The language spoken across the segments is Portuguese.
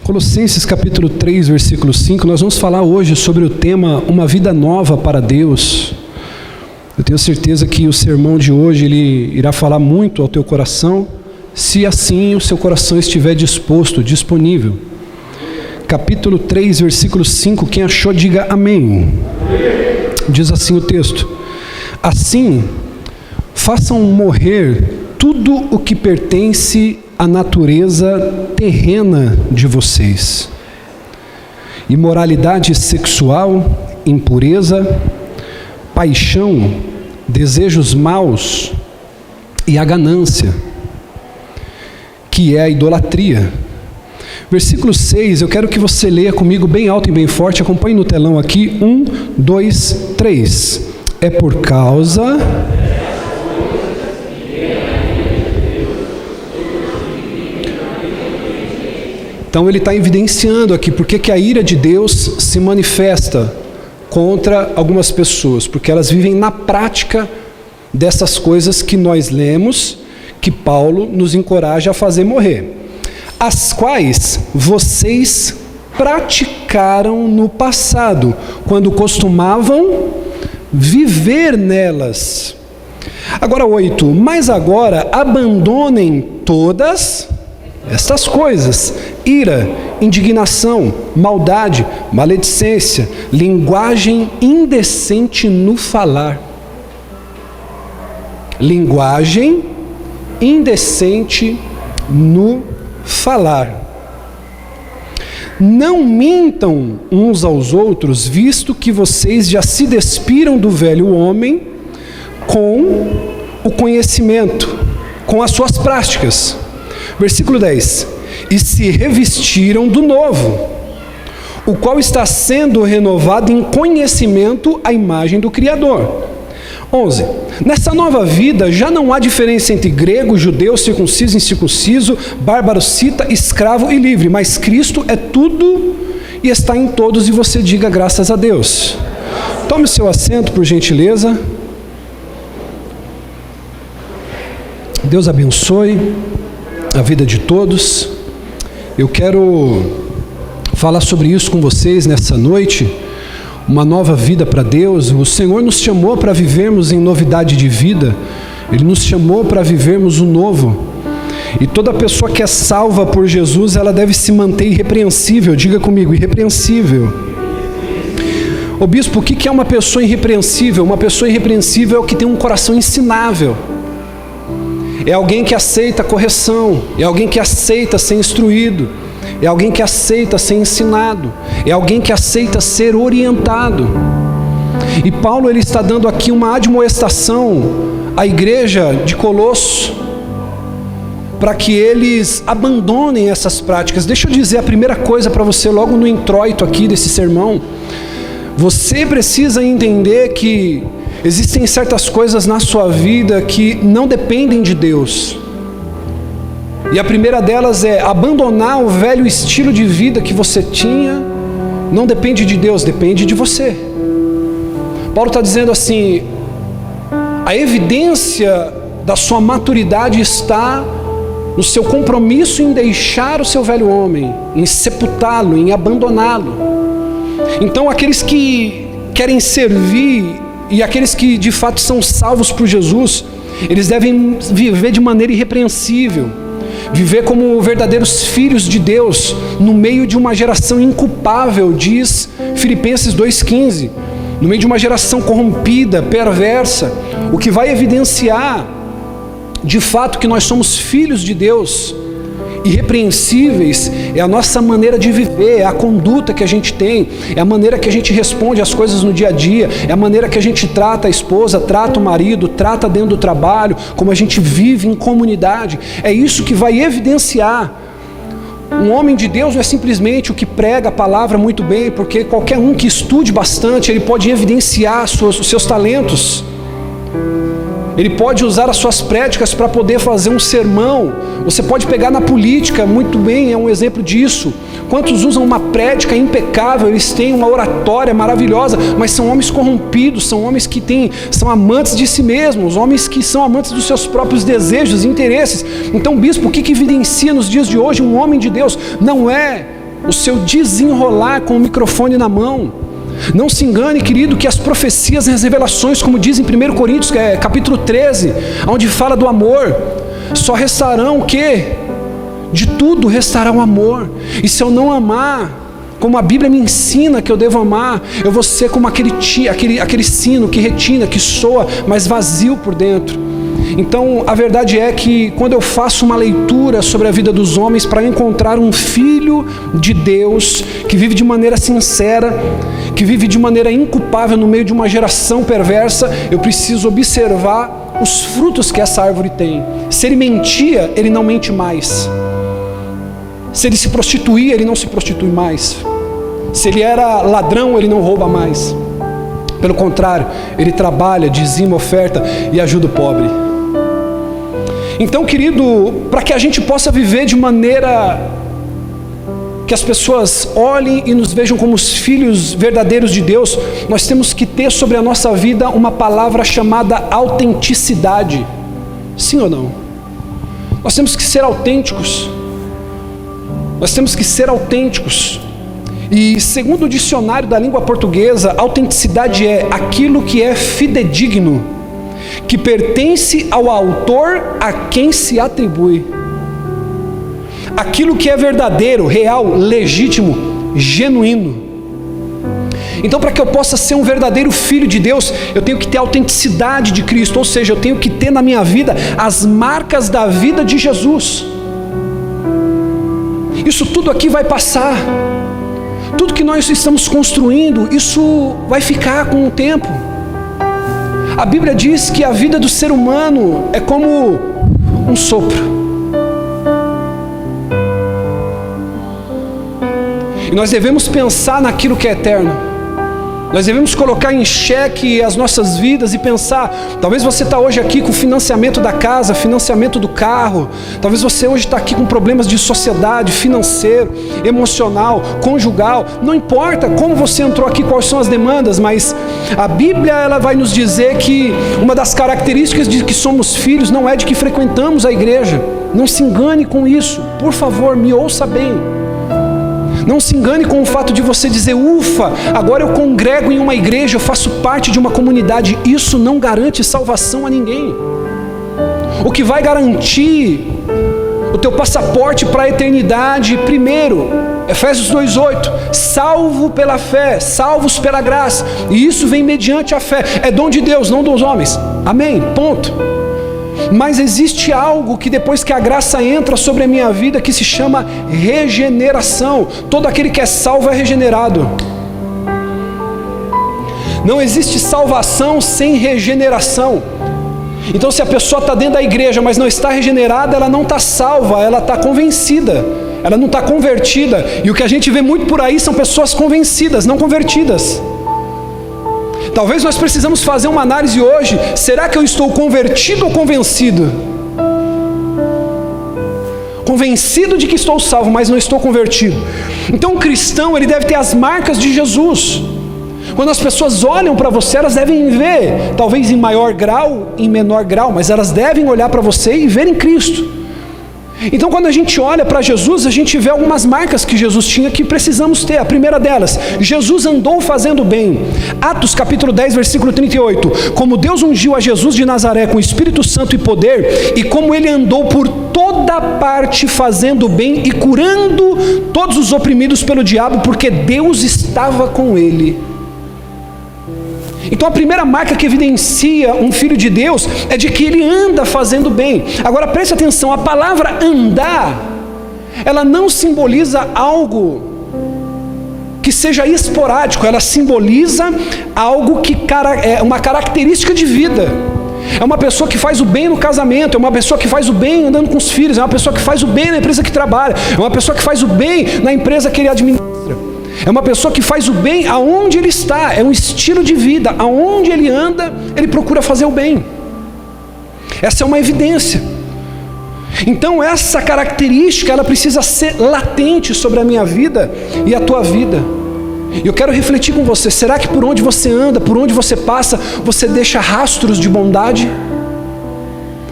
Colossenses capítulo 3, versículo 5, nós vamos falar hoje sobre o tema Uma Vida Nova para Deus. Eu tenho certeza que o sermão de hoje ele irá falar muito ao teu coração, se assim o seu coração estiver disposto, disponível. Capítulo 3, versículo 5, quem achou diga amém. Diz assim o texto: assim, façam morrer tudo o que pertence à natureza terrena de vocês: imoralidade sexual, impureza, paixão, desejos maus e a ganância, que é a idolatria. Versículo 6, eu quero que você leia comigo bem alto e bem forte, acompanhe no telão aqui, 1, 2, 3. É por causa... Então ele está evidenciando aqui porque que a ira de Deus se manifesta contra algumas pessoas, porque elas vivem na prática dessas coisas que nós lemos, que Paulo nos encoraja a fazer morrer, as quais vocês praticaram no passado, quando costumavam viver nelas. Agora 8, mas agora abandonem todas estas coisas: ira, indignação, maldade, maledicência, linguagem indecente no falar. Linguagem indecente no falar. Não mintam uns aos outros, visto que vocês já se despiram do velho homem com o conhecimento, com as suas práticas. Versículo 10. E se revestiram do novo, o qual está sendo renovado em conhecimento à imagem do Criador. 11. Nessa nova vida já não há diferença entre grego, judeu, circunciso, incircunciso, bárbaro, cita, escravo e livre, mas Cristo é tudo e está em todos, e você diga graças a Deus. Tome o seu assento, por gentileza. Deus abençoe a vida de todos. Eu quero falar sobre isso com vocês nessa noite, uma nova vida para Deus. O Senhor nos chamou para vivermos em novidade de vida, Ele nos chamou para vivermos o novo, e toda pessoa que é salva por Jesus, ela deve se manter irrepreensível. Diga comigo, irrepreensível. Ô bispo, o que é uma pessoa irrepreensível? Uma pessoa irrepreensível é o que tem um coração ensinável. É alguém que aceita correção, é alguém que aceita ser instruído, é alguém que aceita ser ensinado, é alguém que aceita ser orientado. E Paulo ele está dando aqui uma admoestação à igreja de Colosso, para que eles abandonem essas práticas. Deixa eu dizer a primeira coisa para você logo no introito aqui desse sermão. Você precisa entender que existem certas coisas na sua vida que não dependem de Deus. E a primeira delas é abandonar o velho estilo de vida que você tinha. Não depende de Deus, depende de você. Paulo está dizendo assim: a evidência da sua maturidade está no seu compromisso em deixar o seu velho homem, em sepultá-lo, em abandoná-lo. Então aqueles que querem servir e aqueles que de fato são salvos por Jesus, eles devem viver de maneira irrepreensível, viver como verdadeiros filhos de Deus, no meio de uma geração inculpável, diz Filipenses 2,15, no meio de uma geração corrompida, perversa. O que vai evidenciar de fato que nós somos filhos de Deus, irrepreensíveis, é a nossa maneira de viver, é a conduta que a gente tem, é a maneira que a gente responde às coisas no dia a dia, é a maneira que a gente trata a esposa, trata o marido, trata dentro do trabalho, como a gente vive em comunidade. É isso que vai evidenciar. Um homem de Deus não é simplesmente o que prega a palavra muito bem, porque qualquer um que estude bastante, ele pode evidenciar os seus talentos. Ele pode usar as suas prédicas para poder fazer um sermão. Você pode pegar na política, muito bem, é um exemplo disso. Quantos usam uma prédica impecável, eles têm uma oratória maravilhosa, mas são homens corrompidos, são homens que são amantes de si mesmos, homens que são amantes dos seus próprios desejos e interesses. Então, bispo, o que evidencia nos dias de hoje um homem de Deus? Não é o seu desenrolar com o microfone na mão. Não se engane, querido, que as profecias e as revelações, como diz em 1 Coríntios, capítulo 13, onde fala do amor, só restarão o quê? De tudo restará o amor. E se eu não amar, como a Bíblia me ensina que eu devo amar, eu vou ser como aquele sino que retina, que soa, mas vazio por dentro. Então, a verdade é que quando eu faço uma leitura sobre a vida dos homens para encontrar um filho de Deus que vive de maneira sincera, que vive de maneira inculpável no meio de uma geração perversa, eu preciso observar os frutos que essa árvore tem. Se ele mentia, ele não mente mais. Se ele se prostituía, ele não se prostitui mais. Se ele era ladrão, ele não rouba mais. Pelo contrário, ele trabalha, dizima, oferta e ajuda o pobre. Então, querido, para que a gente possa viver de maneira que as pessoas olhem e nos vejam como os filhos verdadeiros de Deus, nós temos que ter sobre a nossa vida uma palavra chamada autenticidade. Sim ou não? Nós temos que ser autênticos. Nós temos que ser autênticos. E segundo o dicionário da língua portuguesa, autenticidade é aquilo que é fidedigno, que pertence ao autor a quem se atribui. Aquilo que é verdadeiro, real, legítimo, genuíno. Então, para que eu possa ser um verdadeiro filho de Deus, eu tenho que ter a autenticidade de Cristo, ou seja, eu tenho que ter na minha vida as marcas da vida de Jesus. Isso tudo aqui vai passar. Tudo que nós estamos construindo, isso vai ficar com o tempo. A Bíblia diz que a vida do ser humano é como um sopro. E nós devemos pensar naquilo que é eterno. Nós devemos colocar em xeque as nossas vidas e pensar, talvez você está hoje aqui com financiamento da casa, financiamento do carro, talvez você hoje está aqui com problemas de sociedade, financeiro, emocional, conjugal, não importa como você entrou aqui, quais são as demandas, mas a Bíblia ela vai nos dizer que uma das características de que somos filhos não é de que frequentamos a igreja. Não se engane com isso, por favor, me ouça bem. Não se engane com o fato de você dizer, ufa, agora eu congrego em uma igreja, eu faço parte de uma comunidade. Isso não garante salvação a ninguém. O que vai garantir o teu passaporte para a eternidade, primeiro, Efésios 2:8, salvo pela fé, salvos pela graça. E isso vem mediante a fé. É dom de Deus, não dos homens. Amém, ponto. Mas existe algo que depois que a graça entra sobre a minha vida, que se chama regeneração. Todo aquele que é salvo é regenerado. Não existe salvação sem regeneração. Então, se a pessoa está dentro da igreja, mas não está regenerada, ela não está salva, ela está convencida, ela não está convertida. E o que a gente vê muito por aí são pessoas convencidas, não convertidas. Talvez nós precisamos fazer uma análise hoje. Será que eu estou convertido ou convencido? Convencido de que estou salvo, mas não estou convertido. Então o cristão, ele deve ter as marcas de Jesus. Quando as pessoas olham para você, elas devem ver, talvez em maior grau, em menor grau, mas elas devem olhar para você e ver em Cristo. Então quando a gente olha para Jesus, a gente vê algumas marcas que Jesus tinha que precisamos ter. A primeira delas, Jesus andou fazendo bem. Atos capítulo 10, versículo 38. Como Deus ungiu a Jesus de Nazaré com Espírito Santo e poder, e como ele andou por toda parte fazendo bem e curando todos os oprimidos pelo diabo, porque Deus estava com ele. Então a primeira marca que evidencia um filho de Deus é de que ele anda fazendo bem. Agora preste atenção, a palavra andar, ela não simboliza algo que seja esporádico, ela simboliza algo que é uma característica de vida. É uma pessoa que faz o bem no casamento, é uma pessoa que faz o bem andando com os filhos, é uma pessoa que faz o bem na empresa que trabalha, é uma pessoa que faz o bem na empresa que ele administra. É uma pessoa que faz o bem aonde ele está, é um estilo de vida, aonde ele anda, ele procura fazer o bem. Essa é uma evidência. Então essa característica, ela precisa ser latente sobre a minha vida e a tua vida. E eu quero refletir com você, será que por onde você anda, por onde você passa, você deixa rastros de bondade?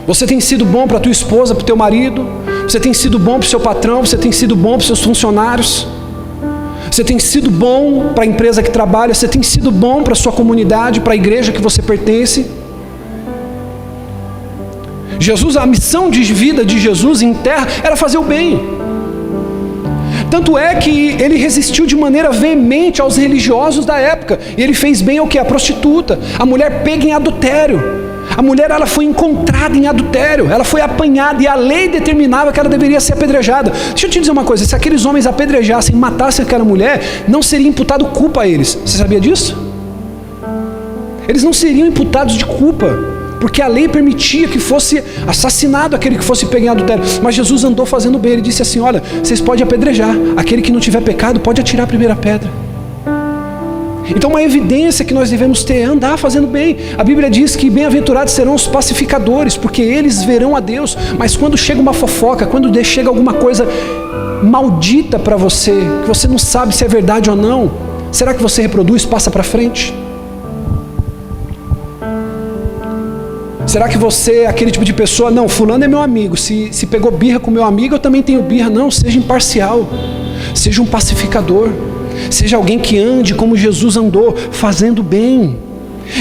Você tem sido bom para a tua esposa, para o teu marido? Você tem sido bom para o seu patrão? Você tem sido bom para os seus funcionários? Você tem sido bom para a empresa que trabalha? Você tem sido bom para a sua comunidade, para a igreja que você pertence? Jesus, a missão de vida de Jesus em terra era fazer o bem. Tanto é que ele resistiu de maneira veemente aos religiosos da época. E ele fez bem ao que? A prostituta, a mulher pega em adultério. A mulher, ela foi encontrada em adultério, ela foi apanhada e a lei determinava que ela deveria ser apedrejada. Deixa eu te dizer uma coisa, se aqueles homens apedrejassem, matassem aquela mulher, não seria imputado culpa a eles. Você sabia disso? Eles não seriam imputados de culpa, porque a lei permitia que fosse assassinado aquele que fosse pego em adultério. Mas Jesus andou fazendo bem, ele disse assim: olha, vocês podem apedrejar, aquele que não tiver pecado pode atirar a primeira pedra. Então uma evidência que nós devemos ter é andar fazendo bem. A Bíblia diz que bem-aventurados serão os pacificadores, porque eles verão a Deus. Mas quando chega uma fofoca, quando chega alguma coisa maldita para você, que você não sabe se é verdade ou não, será que você reproduz, passa para frente? Será que você é aquele tipo de pessoa, não, fulano é meu amigo, se pegou birra com meu amigo, eu também tenho birra? Não, seja imparcial, seja um pacificador. Seja alguém que ande como Jesus andou, fazendo bem.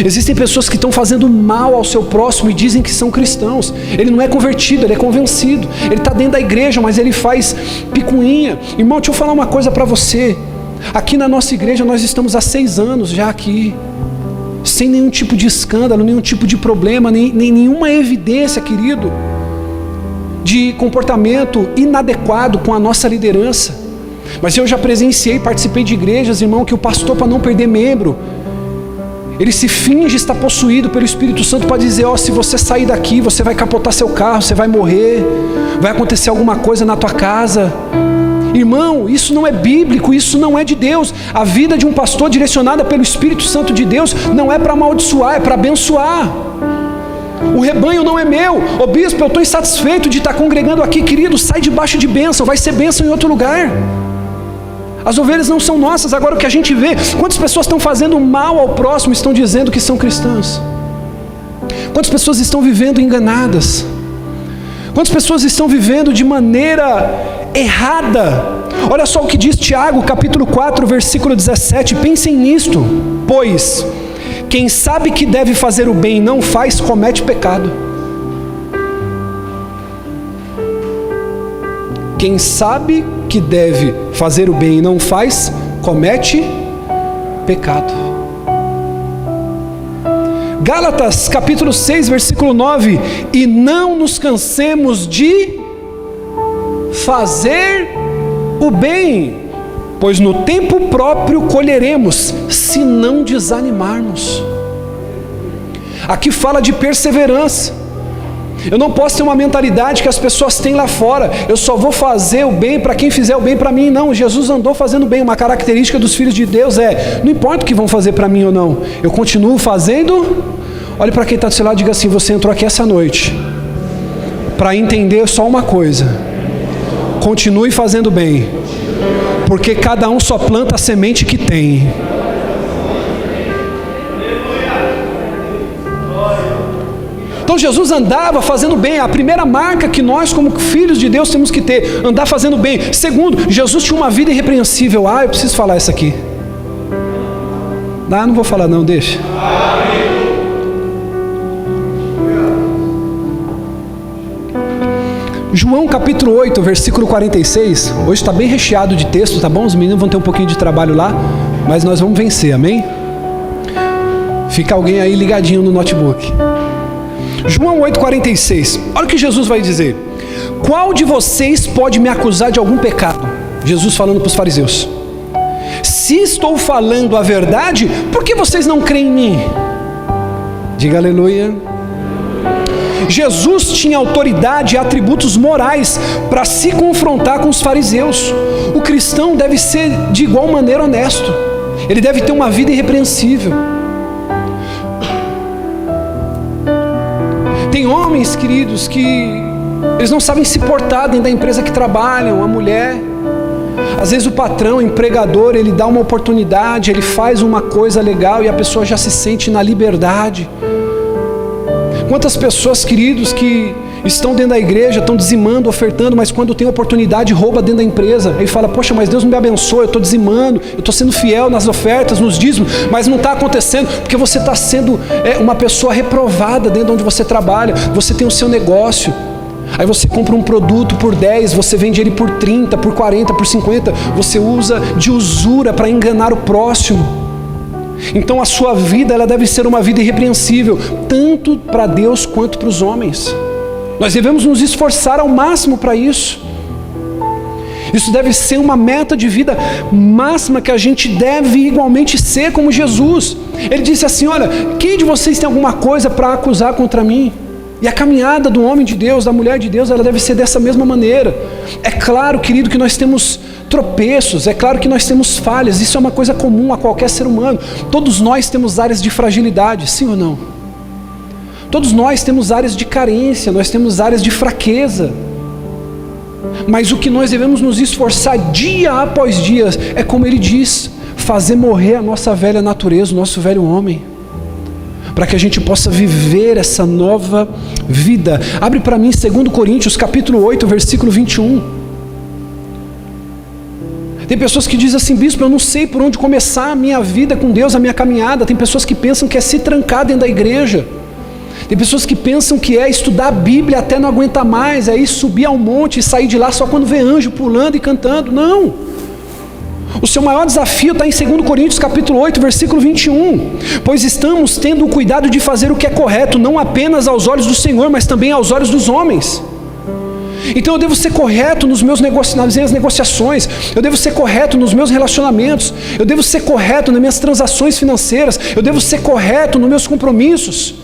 Existem pessoas que estão fazendo mal ao seu próximo e dizem que são cristãos. Ele não é convertido, ele é convencido. Ele está dentro da igreja, mas ele faz picuinha. Irmão, deixa eu falar uma coisa para você. Aqui na nossa igreja nós estamos há 6 anos já aqui, sem nenhum tipo de escândalo, nenhum tipo de problema, nem nenhuma evidência, querido, de comportamento inadequado com a nossa liderança. Mas eu já presenciei, participei de igrejas, irmão, que o pastor, para não perder membro, ele se finge estar possuído pelo Espírito Santo para dizer: ó, se você sair daqui, você vai capotar seu carro, você vai morrer, vai acontecer alguma coisa na tua casa. Irmão, isso não é bíblico, isso não é de Deus. A vida de um pastor direcionada pelo Espírito Santo de Deus não é para amaldiçoar, é para abençoar. O rebanho não é meu. Ô bispo, eu estou insatisfeito de estar congregando aqui. Querido, sai debaixo de bênção, vai ser bênção em outro lugar. As ovelhas não são nossas. Agora o que a gente vê, quantas pessoas estão fazendo mal ao próximo, estão dizendo que são cristãs? Quantas pessoas estão vivendo enganadas? Quantas pessoas estão vivendo de maneira errada? Olha só o que diz Tiago, capítulo 4, versículo 17. Pensem nisto: pois quem sabe que deve fazer o bem e não faz, comete pecado. Quem sabe que deve fazer o bem e não faz, comete pecado. Gálatas capítulo 6, versículo 9. E não nos cansemos de fazer o bem, pois no tempo próprio colheremos, se não desanimarmos. Aqui fala de perseverança. Eu não posso ter uma mentalidade que as pessoas têm lá fora: eu só vou fazer o bem para quem fizer o bem para mim. Não, Jesus andou fazendo bem. Uma característica dos filhos de Deus é: não importa o que vão fazer para mim ou não, eu continuo fazendo. Olhe para quem está do seu lado e diga assim: você entrou aqui essa noite para entender só uma coisa: continue fazendo bem, porque cada um só planta a semente que tem. Então Jesus andava fazendo bem. A primeira marca que nós como filhos de Deus temos que ter: andar fazendo bem. Segundo, Jesus tinha uma vida irrepreensível. Eu preciso falar isso aqui. Não vou falar não, deixa. João capítulo 8, versículo 46. Hoje está bem recheado de texto, tá bom? Os meninos vão ter um pouquinho de trabalho lá, mas nós vamos vencer, amém? Fica alguém aí ligadinho no notebook. João 8,46. Olha o que Jesus vai dizer: qual de vocês pode me acusar de algum pecado? Jesus falando para os fariseus: se estou falando a verdade, por que vocês não creem em mim? Diga aleluia. Jesus tinha autoridade e atributos morais para se confrontar com os fariseus. O cristão deve ser de igual maneira honesto. Ele deve ter uma vida irrepreensível. Tem homens, queridos, que eles não sabem se portar dentro da empresa que trabalham. A mulher, às vezes o patrão, o empregador, ele dá uma oportunidade, ele faz uma coisa legal e a pessoa já se sente na liberdade. Quantas pessoas, queridos, que estão dentro da igreja, estão dizimando, ofertando, mas quando tem oportunidade, rouba dentro da empresa. Aí fala, poxa, mas Deus não me abençoa, eu estou dizimando, eu estou sendo fiel nas ofertas, nos dízimos, mas não está acontecendo, porque você está sendo uma pessoa reprovada dentro de onde você trabalha. Você tem o seu negócio, aí você compra um produto por 10, você vende ele por 30, por 40, por 50, você usa de usura para enganar o próximo. Então a sua vida, ela deve ser uma vida irrepreensível, tanto para Deus quanto para os homens. Nós devemos nos esforçar ao máximo para isso. Isso deve ser uma meta de vida máxima que a gente deve igualmente ser como Jesus. Ele disse assim, olha, quem de vocês tem alguma coisa para acusar contra mim? E a caminhada do homem de Deus, da mulher de Deus, ela deve ser dessa mesma maneira. É claro, querido, que nós temos tropeços, é claro que nós temos falhas, isso é uma coisa comum a qualquer ser humano. Todos nós temos áreas de fragilidade, sim ou não? Todos nós temos áreas de carência, nós temos áreas de fraqueza. Mas o que nós devemos nos esforçar dia após dia, é como ele diz, fazer morrer a nossa velha natureza, o nosso velho homem, para que a gente possa viver essa nova vida. Abre para mim 2 Coríntios capítulo 8, versículo 21. Tem pessoas que dizem assim, bispo, eu não sei por onde começar a minha vida com Deus, a minha caminhada. Tem pessoas que pensam que é se trancar dentro da igreja. Tem pessoas que pensam que é estudar a Bíblia até não aguentar mais, é ir subir ao monte e sair de lá só quando vê anjo pulando e cantando. Não! O seu maior desafio está em 2 Coríntios capítulo 8, versículo 21. Pois estamos tendo o cuidado de fazer o que é correto, não apenas aos olhos do Senhor, mas também aos olhos dos homens. Então eu devo ser correto nas minhas negociações, eu devo ser correto nos meus relacionamentos, eu devo ser correto nas minhas transações financeiras, eu devo ser correto nos meus compromissos.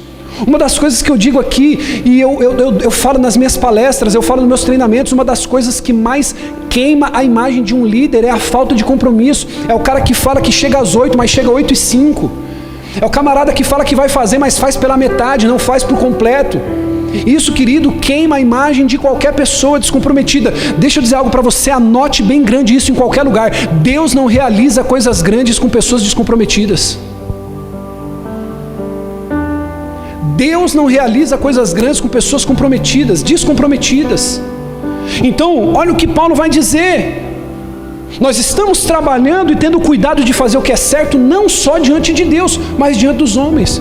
Uma das coisas que eu digo aqui, e eu falo nas minhas palestras, eu falo nos meus treinamentos, uma das coisas que mais queima a imagem de um líder é a falta de compromisso. É o cara que fala que chega às 8, mas chega às 8h05. É o camarada que fala que vai fazer, mas faz pela metade, não faz por completo. Isso, querido, queima a imagem de qualquer pessoa descomprometida. Deixa eu dizer algo para você, anote bem grande isso em qualquer lugar. Deus não realiza coisas grandes com pessoas descomprometidas. Deus não realiza coisas grandes com pessoas comprometidas, descomprometidas. Então, olha o que Paulo vai dizer. Nós estamos trabalhando e tendo cuidado de fazer o que é certo, não só diante de Deus, mas diante dos homens.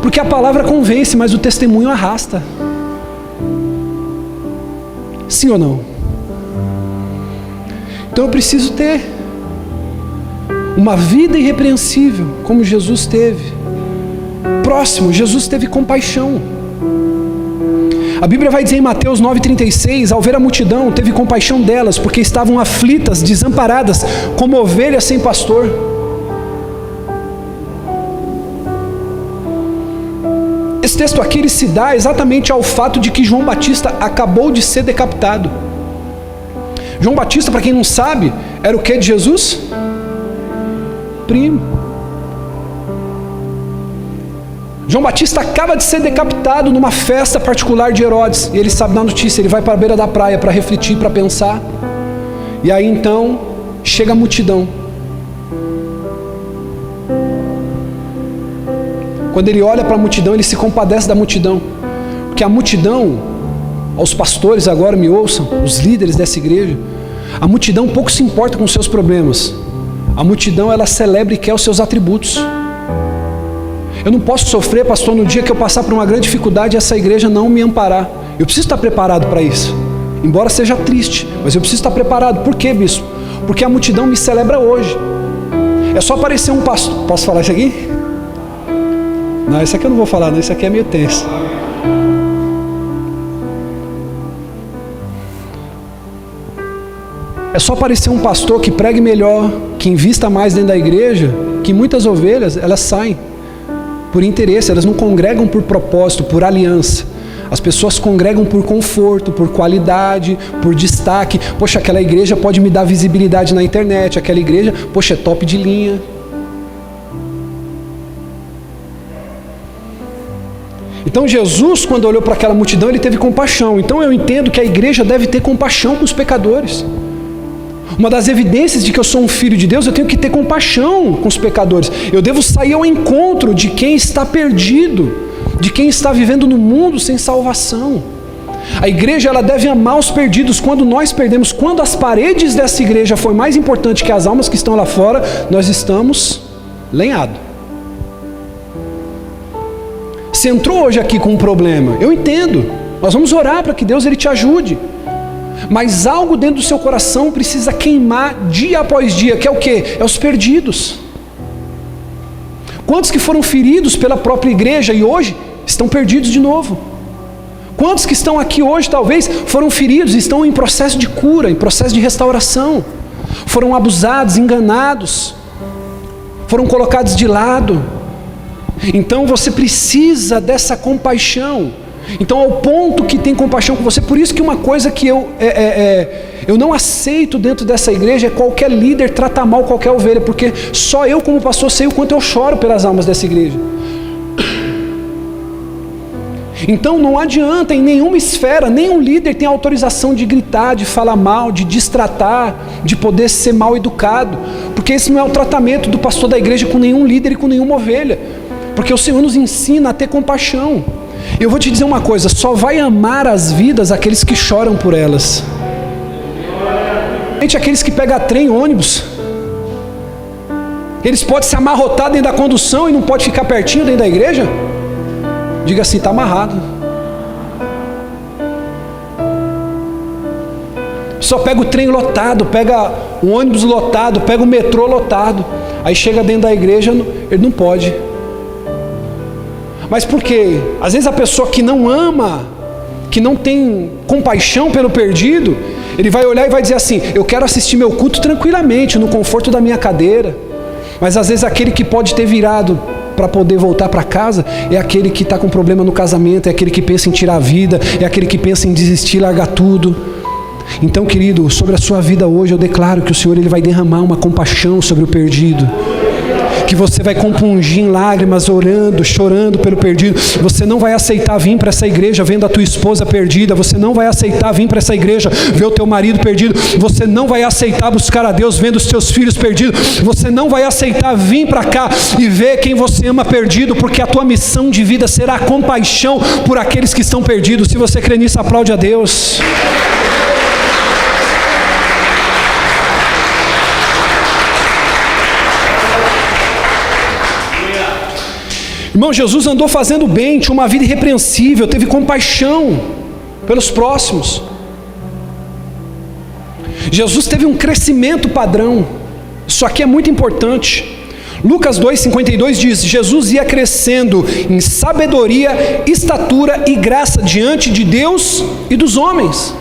Porque a palavra convence, mas o testemunho arrasta. Sim ou não? Então eu preciso ter uma vida irrepreensível, como Jesus teve. Próximo, Jesus teve compaixão. A Bíblia vai dizer em Mateus 9,36, ao ver a multidão, teve compaixão delas, porque estavam aflitas, desamparadas, como ovelhas sem pastor. Esse texto aqui ele se dá exatamente ao fato de que João Batista acabou de ser decapitado. João Batista, para quem não sabe, era o que de Jesus? Primo. João Batista acaba de ser decapitado numa festa particular de Herodes. E ele sabe da notícia, ele vai para a beira da praia para refletir, para pensar. E aí então, chega a multidão. Quando ele olha para a multidão, ele se compadece da multidão. Porque a multidão, aos pastores agora me ouçam, os líderes dessa igreja, a multidão pouco se importa com os seus problemas. A multidão, ela celebra e quer os seus atributos. Eu não posso sofrer, pastor, no dia que eu passar por uma grande dificuldade e essa igreja não me amparar. Eu preciso estar preparado para isso. Embora seja triste, mas eu preciso estar preparado. Por quê, bispo? Porque a multidão me celebra hoje. É só aparecer um pastor. Posso falar isso aqui? Não, isso aqui eu não vou falar, não. Isso aqui é meio tenso. É só aparecer um pastor que pregue melhor, que invista mais dentro da igreja, que muitas ovelhas, elas saem por interesse, elas não congregam por propósito, por aliança. As pessoas congregam por conforto, por qualidade, por destaque. Poxa, aquela igreja pode me dar visibilidade na internet, aquela igreja, poxa, é top de linha. Então Jesus, quando olhou para aquela multidão, ele teve compaixão. Então eu entendo que a igreja deve ter compaixão com os pecadores. Uma das evidências de que eu sou um filho de Deus, eu tenho que ter compaixão com os pecadores. Eu devo sair ao encontro de quem está perdido, de quem está vivendo no mundo sem salvação. A igreja ela deve amar os perdidos. Quando nós perdemos, quando as paredes dessa igreja for mais importante que as almas que estão lá fora, nós estamos lenhados. Você entrou hoje aqui com um problema, eu entendo, nós vamos orar para que Deus ele te ajude, mas algo dentro do seu coração precisa queimar dia após dia, que é o quê? É os perdidos. Quantos que foram feridos pela própria igreja e hoje estão perdidos de novo? Quantos que estão aqui hoje talvez foram feridos e estão em processo de cura, em processo de restauração, foram abusados, enganados, foram colocados de lado. Então você precisa dessa compaixão. Então ao ponto que tem compaixão com você. Por isso que uma coisa que eu não aceito dentro dessa igreja é qualquer líder tratar mal qualquer ovelha, porque só eu como pastor sei o quanto eu choro pelas almas dessa igreja. Então não adianta em nenhuma esfera, nenhum líder tem autorização de gritar, de falar mal, de destratar, de poder ser mal educado, porque esse não é o tratamento do pastor da igreja com nenhum líder e com nenhuma ovelha, porque o Senhor nos ensina a ter compaixão. Eu vou te dizer uma coisa, só vai amar as vidas aqueles que choram por elas. Aqueles que pegam trem, ônibus, eles podem se amarrotar dentro da condução e não pode ficar pertinho dentro da igreja? Diga assim, está amarrado. Só pega o trem lotado, pega o ônibus lotado, pega o metrô lotado, aí chega dentro da igreja, ele não pode. Mas por quê? Às vezes a pessoa que não ama, que não tem compaixão pelo perdido, ele vai olhar e vai dizer assim, eu quero assistir meu culto tranquilamente, no conforto da minha cadeira. Mas às vezes aquele que pode ter virado para poder voltar para casa é aquele que está com problema no casamento, é aquele que pensa em tirar a vida, é aquele que pensa em desistir, largar tudo. Então, querido, sobre a sua vida hoje eu declaro que o Senhor ele vai derramar uma compaixão sobre o perdido, que você vai compungir em lágrimas, orando, chorando pelo perdido. Você não vai aceitar vir para essa igreja vendo a tua esposa perdida, você não vai aceitar vir para essa igreja ver o teu marido perdido, você não vai aceitar buscar a Deus vendo os teus filhos perdidos, você não vai aceitar vir para cá e ver quem você ama perdido, porque a tua missão de vida será a compaixão por aqueles que estão perdidos. Se você crê nisso, aplaude a Deus. Irmão, Jesus andou fazendo bem, tinha uma vida irrepreensível, teve compaixão pelos próximos. Jesus teve um crescimento padrão. Isso aqui é muito importante. Lucas 2,52 diz, Jesus ia crescendo em sabedoria, estatura e graça diante de Deus e dos homens.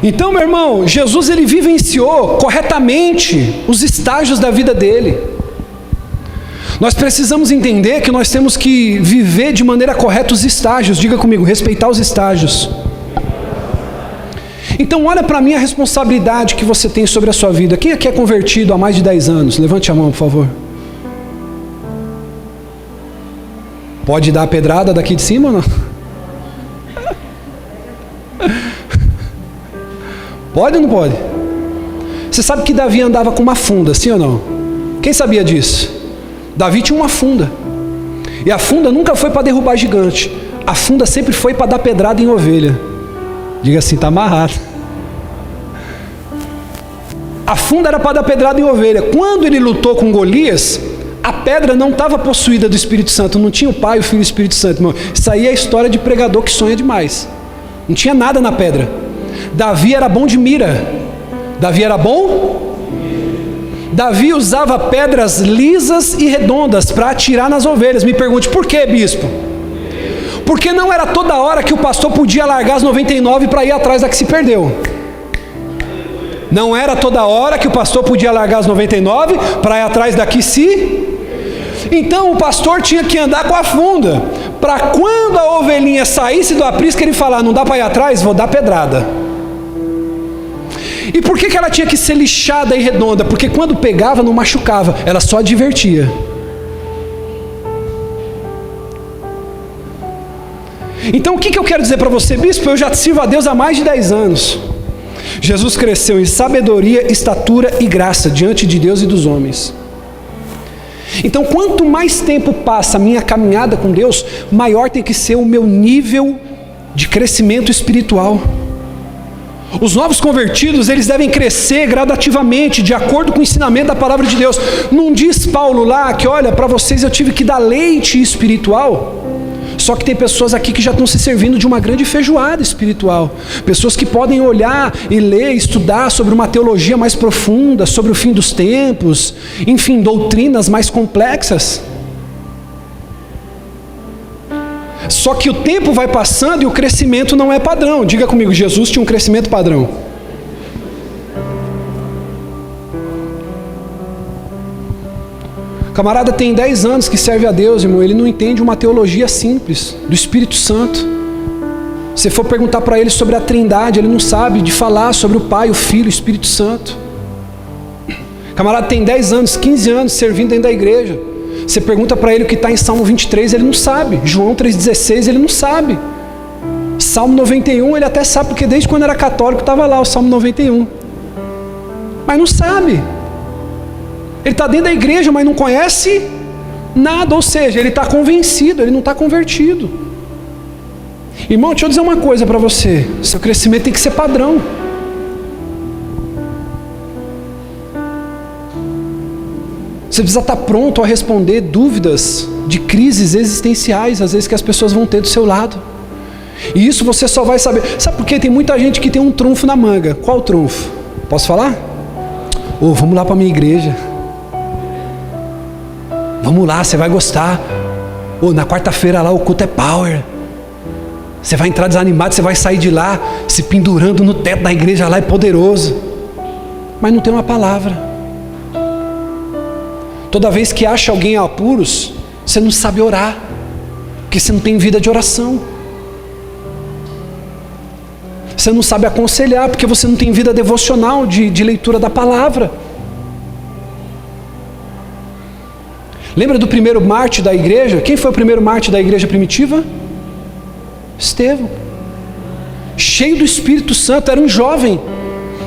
Então, meu irmão, Jesus ele vivenciou corretamente os estágios da vida dele. Nós precisamos entender que nós temos que viver de maneira correta os estágios. Diga comigo, respeitar os estágios. Então olha para mim a responsabilidade que você tem sobre a sua vida. Quem aqui é convertido há mais de 10 anos? Levante a mão, por favor. Pode dar a pedrada daqui de cima ou não? Pode ou não pode? Você sabe que Davi andava com uma funda, sim ou não? Quem sabia disso? Davi tinha uma funda. E a funda nunca foi para derrubar gigante. A funda sempre foi para dar pedrada em ovelha. Diga assim, está amarrado. A funda era para dar pedrada em ovelha. Quando ele lutou com Golias, a pedra não estava possuída do Espírito Santo. Não tinha o Pai, o Filho e o Espírito Santo. Irmão. Isso aí é a história de pregador que sonha demais. Não tinha nada na pedra. Davi era bom de mira. Davi era bom? Davi usava pedras lisas e redondas para atirar nas ovelhas. Me pergunte, por que, bispo? Porque não era toda hora que o pastor podia largar as 99 para ir atrás da que se perdeu. Não era toda hora que o pastor podia largar as 99 para ir atrás da que se... Então o pastor tinha que andar com a funda, para quando a ovelhinha saísse do aprisco, ele falar, não dá para ir atrás? Vou dar pedrada. E por que ela tinha que ser lixada e redonda? Porque quando pegava não machucava, ela só divertia. Então o que eu quero dizer para você, bispo? Eu já sirvo a Deus há mais de 10 anos. Jesus cresceu em sabedoria, estatura e graça diante de Deus e dos homens. Então, quanto mais tempo passa a minha caminhada com Deus, maior tem que ser o meu nível de crescimento espiritual. Os novos convertidos, eles devem crescer gradativamente, de acordo com o ensinamento da palavra de Deus. Não diz Paulo lá que, olha, para vocês eu tive que dar leite espiritual. Só que tem pessoas aqui que já estão se servindo de uma grande feijoada espiritual. Pessoas que podem olhar e ler, estudar sobre uma teologia mais profunda, sobre o fim dos tempos, enfim, doutrinas mais complexas. Só que o tempo vai passando e o crescimento não é padrão. Diga comigo, Jesus tinha um crescimento padrão. O camarada tem 10 anos que serve a Deus, irmão. Ele não entende uma teologia simples do Espírito Santo. Se for perguntar para ele sobre a Trindade, ele não sabe de falar sobre o Pai, o Filho e o Espírito Santo. O camarada tem 10 anos, 15 anos servindo dentro da igreja. Você pergunta para ele o que está em Salmo 23, ele não sabe. João 3,16, ele não sabe. Salmo 91, ele até sabe, porque desde quando era católico estava lá o Salmo 91. Mas não sabe. Ele está dentro da igreja, mas não conhece nada. Ou seja, ele está convencido, ele não está convertido. Irmão, deixa eu dizer uma coisa para você. Seu crescimento tem que ser padrão. Você precisa estar pronto a responder dúvidas de crises existenciais, às vezes, que as pessoas vão ter do seu lado. E isso você só vai saber. Sabe por quê? Tem muita gente que tem um trunfo na manga. Qual trunfo? Posso falar? Vamos lá para a minha igreja. Vamos lá, você vai gostar. Na quarta-feira lá o culto é power. Você vai entrar desanimado, você vai sair de lá se pendurando no teto da igreja lá, é poderoso. Mas não tem uma palavra. Toda vez que acha alguém em apuros, você não sabe orar, porque você não tem vida de oração. Você não sabe aconselhar, porque você não tem vida devocional de leitura da palavra. Lembra do primeiro mártir da igreja? Quem foi o primeiro mártir da igreja primitiva? Estevão. Cheio do Espírito Santo, era um jovem.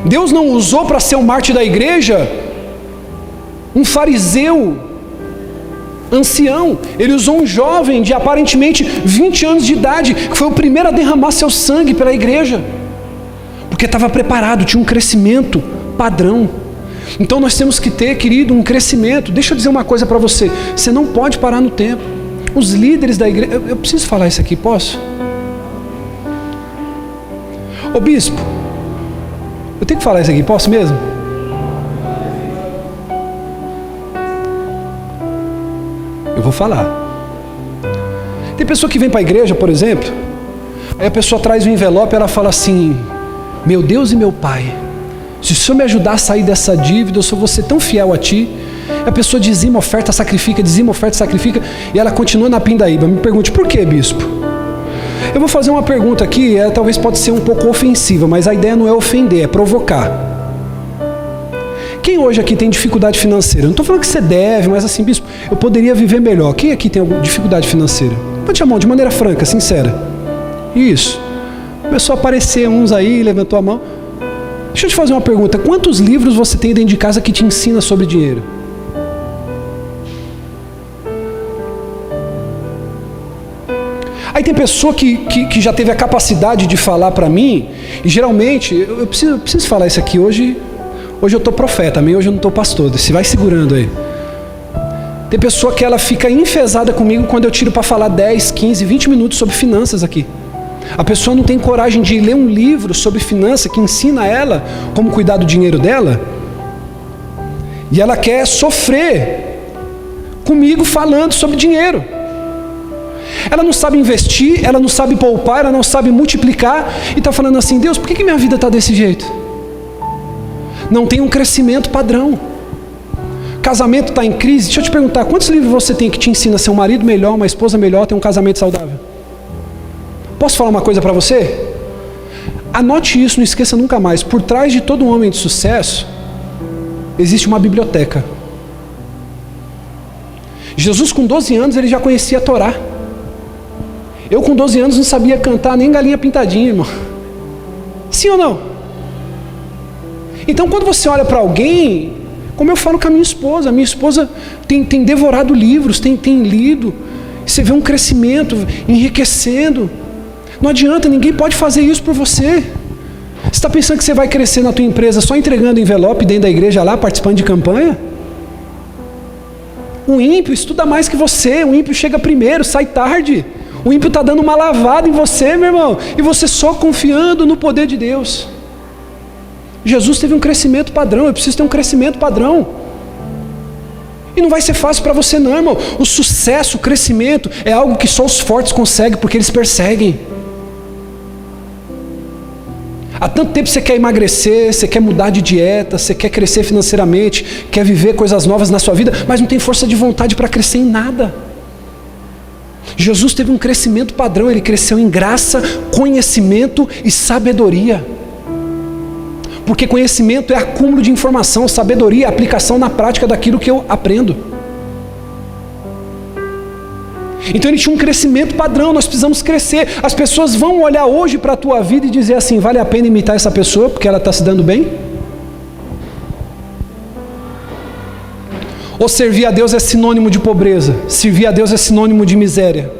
Deus não usou para ser o mártir da igreja um fariseu ancião. Ele usou um jovem de aparentemente 20 anos de idade, que foi o primeiro a derramar seu sangue pela igreja, porque estava preparado, tinha um crescimento padrão. Então nós temos que ter, querido, um crescimento. Deixa eu dizer uma coisa para você: você não pode parar no tempo. Os líderes da igreja, eu preciso falar isso aqui, posso? Ô bispo, eu tenho que falar isso aqui, posso mesmo? Eu vou falar. Tem pessoa que vem para a igreja, por exemplo, aí a pessoa traz um envelope e ela fala assim: meu Deus e meu Pai, se o Senhor me ajudar a sair dessa dívida, eu vou ser tão fiel a Ti. A pessoa dizima, oferta, sacrifica, e ela continua na pindaíba. Me pergunte, por que, bispo? Eu vou fazer uma pergunta aqui, talvez pode ser um pouco ofensiva, mas a ideia não é ofender, é provocar. Quem hoje aqui tem dificuldade financeira? Não estou falando que você deve, mas assim, bispo, eu poderia viver melhor. Quem aqui tem alguma dificuldade financeira? Levante a mão, de maneira franca, sincera. Isso. Começou a aparecer uns aí, levantou a mão. Deixa eu te fazer uma pergunta. Quantos livros você tem dentro de casa que te ensina sobre dinheiro? Aí tem pessoa que já teve a capacidade de falar para mim, e geralmente, eu preciso falar isso aqui hoje. Hoje eu estou profeta, amém? Hoje eu não estou pastor. Se vai segurando aí. Tem pessoa que ela fica enfesada comigo quando eu tiro para falar 10, 15, 20 minutos sobre finanças aqui. A pessoa não tem coragem de ler um livro sobre finanças que ensina ela como cuidar do dinheiro dela. E ela quer sofrer comigo falando sobre dinheiro. Ela não sabe investir, ela não sabe poupar, ela não sabe multiplicar. E está falando assim: Deus, por que minha vida está desse jeito? Não tem um crescimento padrão. Casamento está em crise. Deixa eu te perguntar, quantos livros você tem que te ensina a ser um marido melhor, uma esposa melhor, ter um casamento saudável? Posso falar uma coisa para você? Anote isso, não esqueça nunca mais. Por trás de todo um homem de sucesso, existe uma biblioteca. Jesus com 12 anos, ele já conhecia a Torá. Eu com 12 anos não sabia cantar nem galinha pintadinha, irmão. Sim ou não? Então quando você olha para alguém, como eu falo com a minha esposa tem devorado livros, tem lido, você vê um crescimento, enriquecendo. Não adianta, ninguém pode fazer isso por você. Você está pensando que você vai crescer na tua empresa só entregando envelope dentro da igreja lá, participando de campanha? O ímpio estuda mais que você, o ímpio chega primeiro, sai tarde. O ímpio está dando uma lavada em você, meu irmão, e você só confiando no poder de Deus. Jesus teve um crescimento padrão, eu preciso ter um crescimento padrão. E não vai ser fácil para você não, irmão. O sucesso, o crescimento é algo que só os fortes conseguem, porque eles perseguem. Há tanto tempo você quer emagrecer, você quer mudar de dieta, você quer crescer financeiramente, quer viver coisas novas na sua vida, mas não tem força de vontade para crescer em nada. Jesus teve um crescimento padrão, ele cresceu em graça, conhecimento e sabedoria. Porque conhecimento é acúmulo de informação, sabedoria é aplicação na prática daquilo que eu aprendo. Então ele tinha um crescimento padrão, nós precisamos crescer. As pessoas vão olhar hoje para a tua vida e dizer assim, vale a pena imitar essa pessoa porque ela está se dando bem? Ou servir a Deus é sinônimo de pobreza? Servir a Deus é sinônimo de miséria?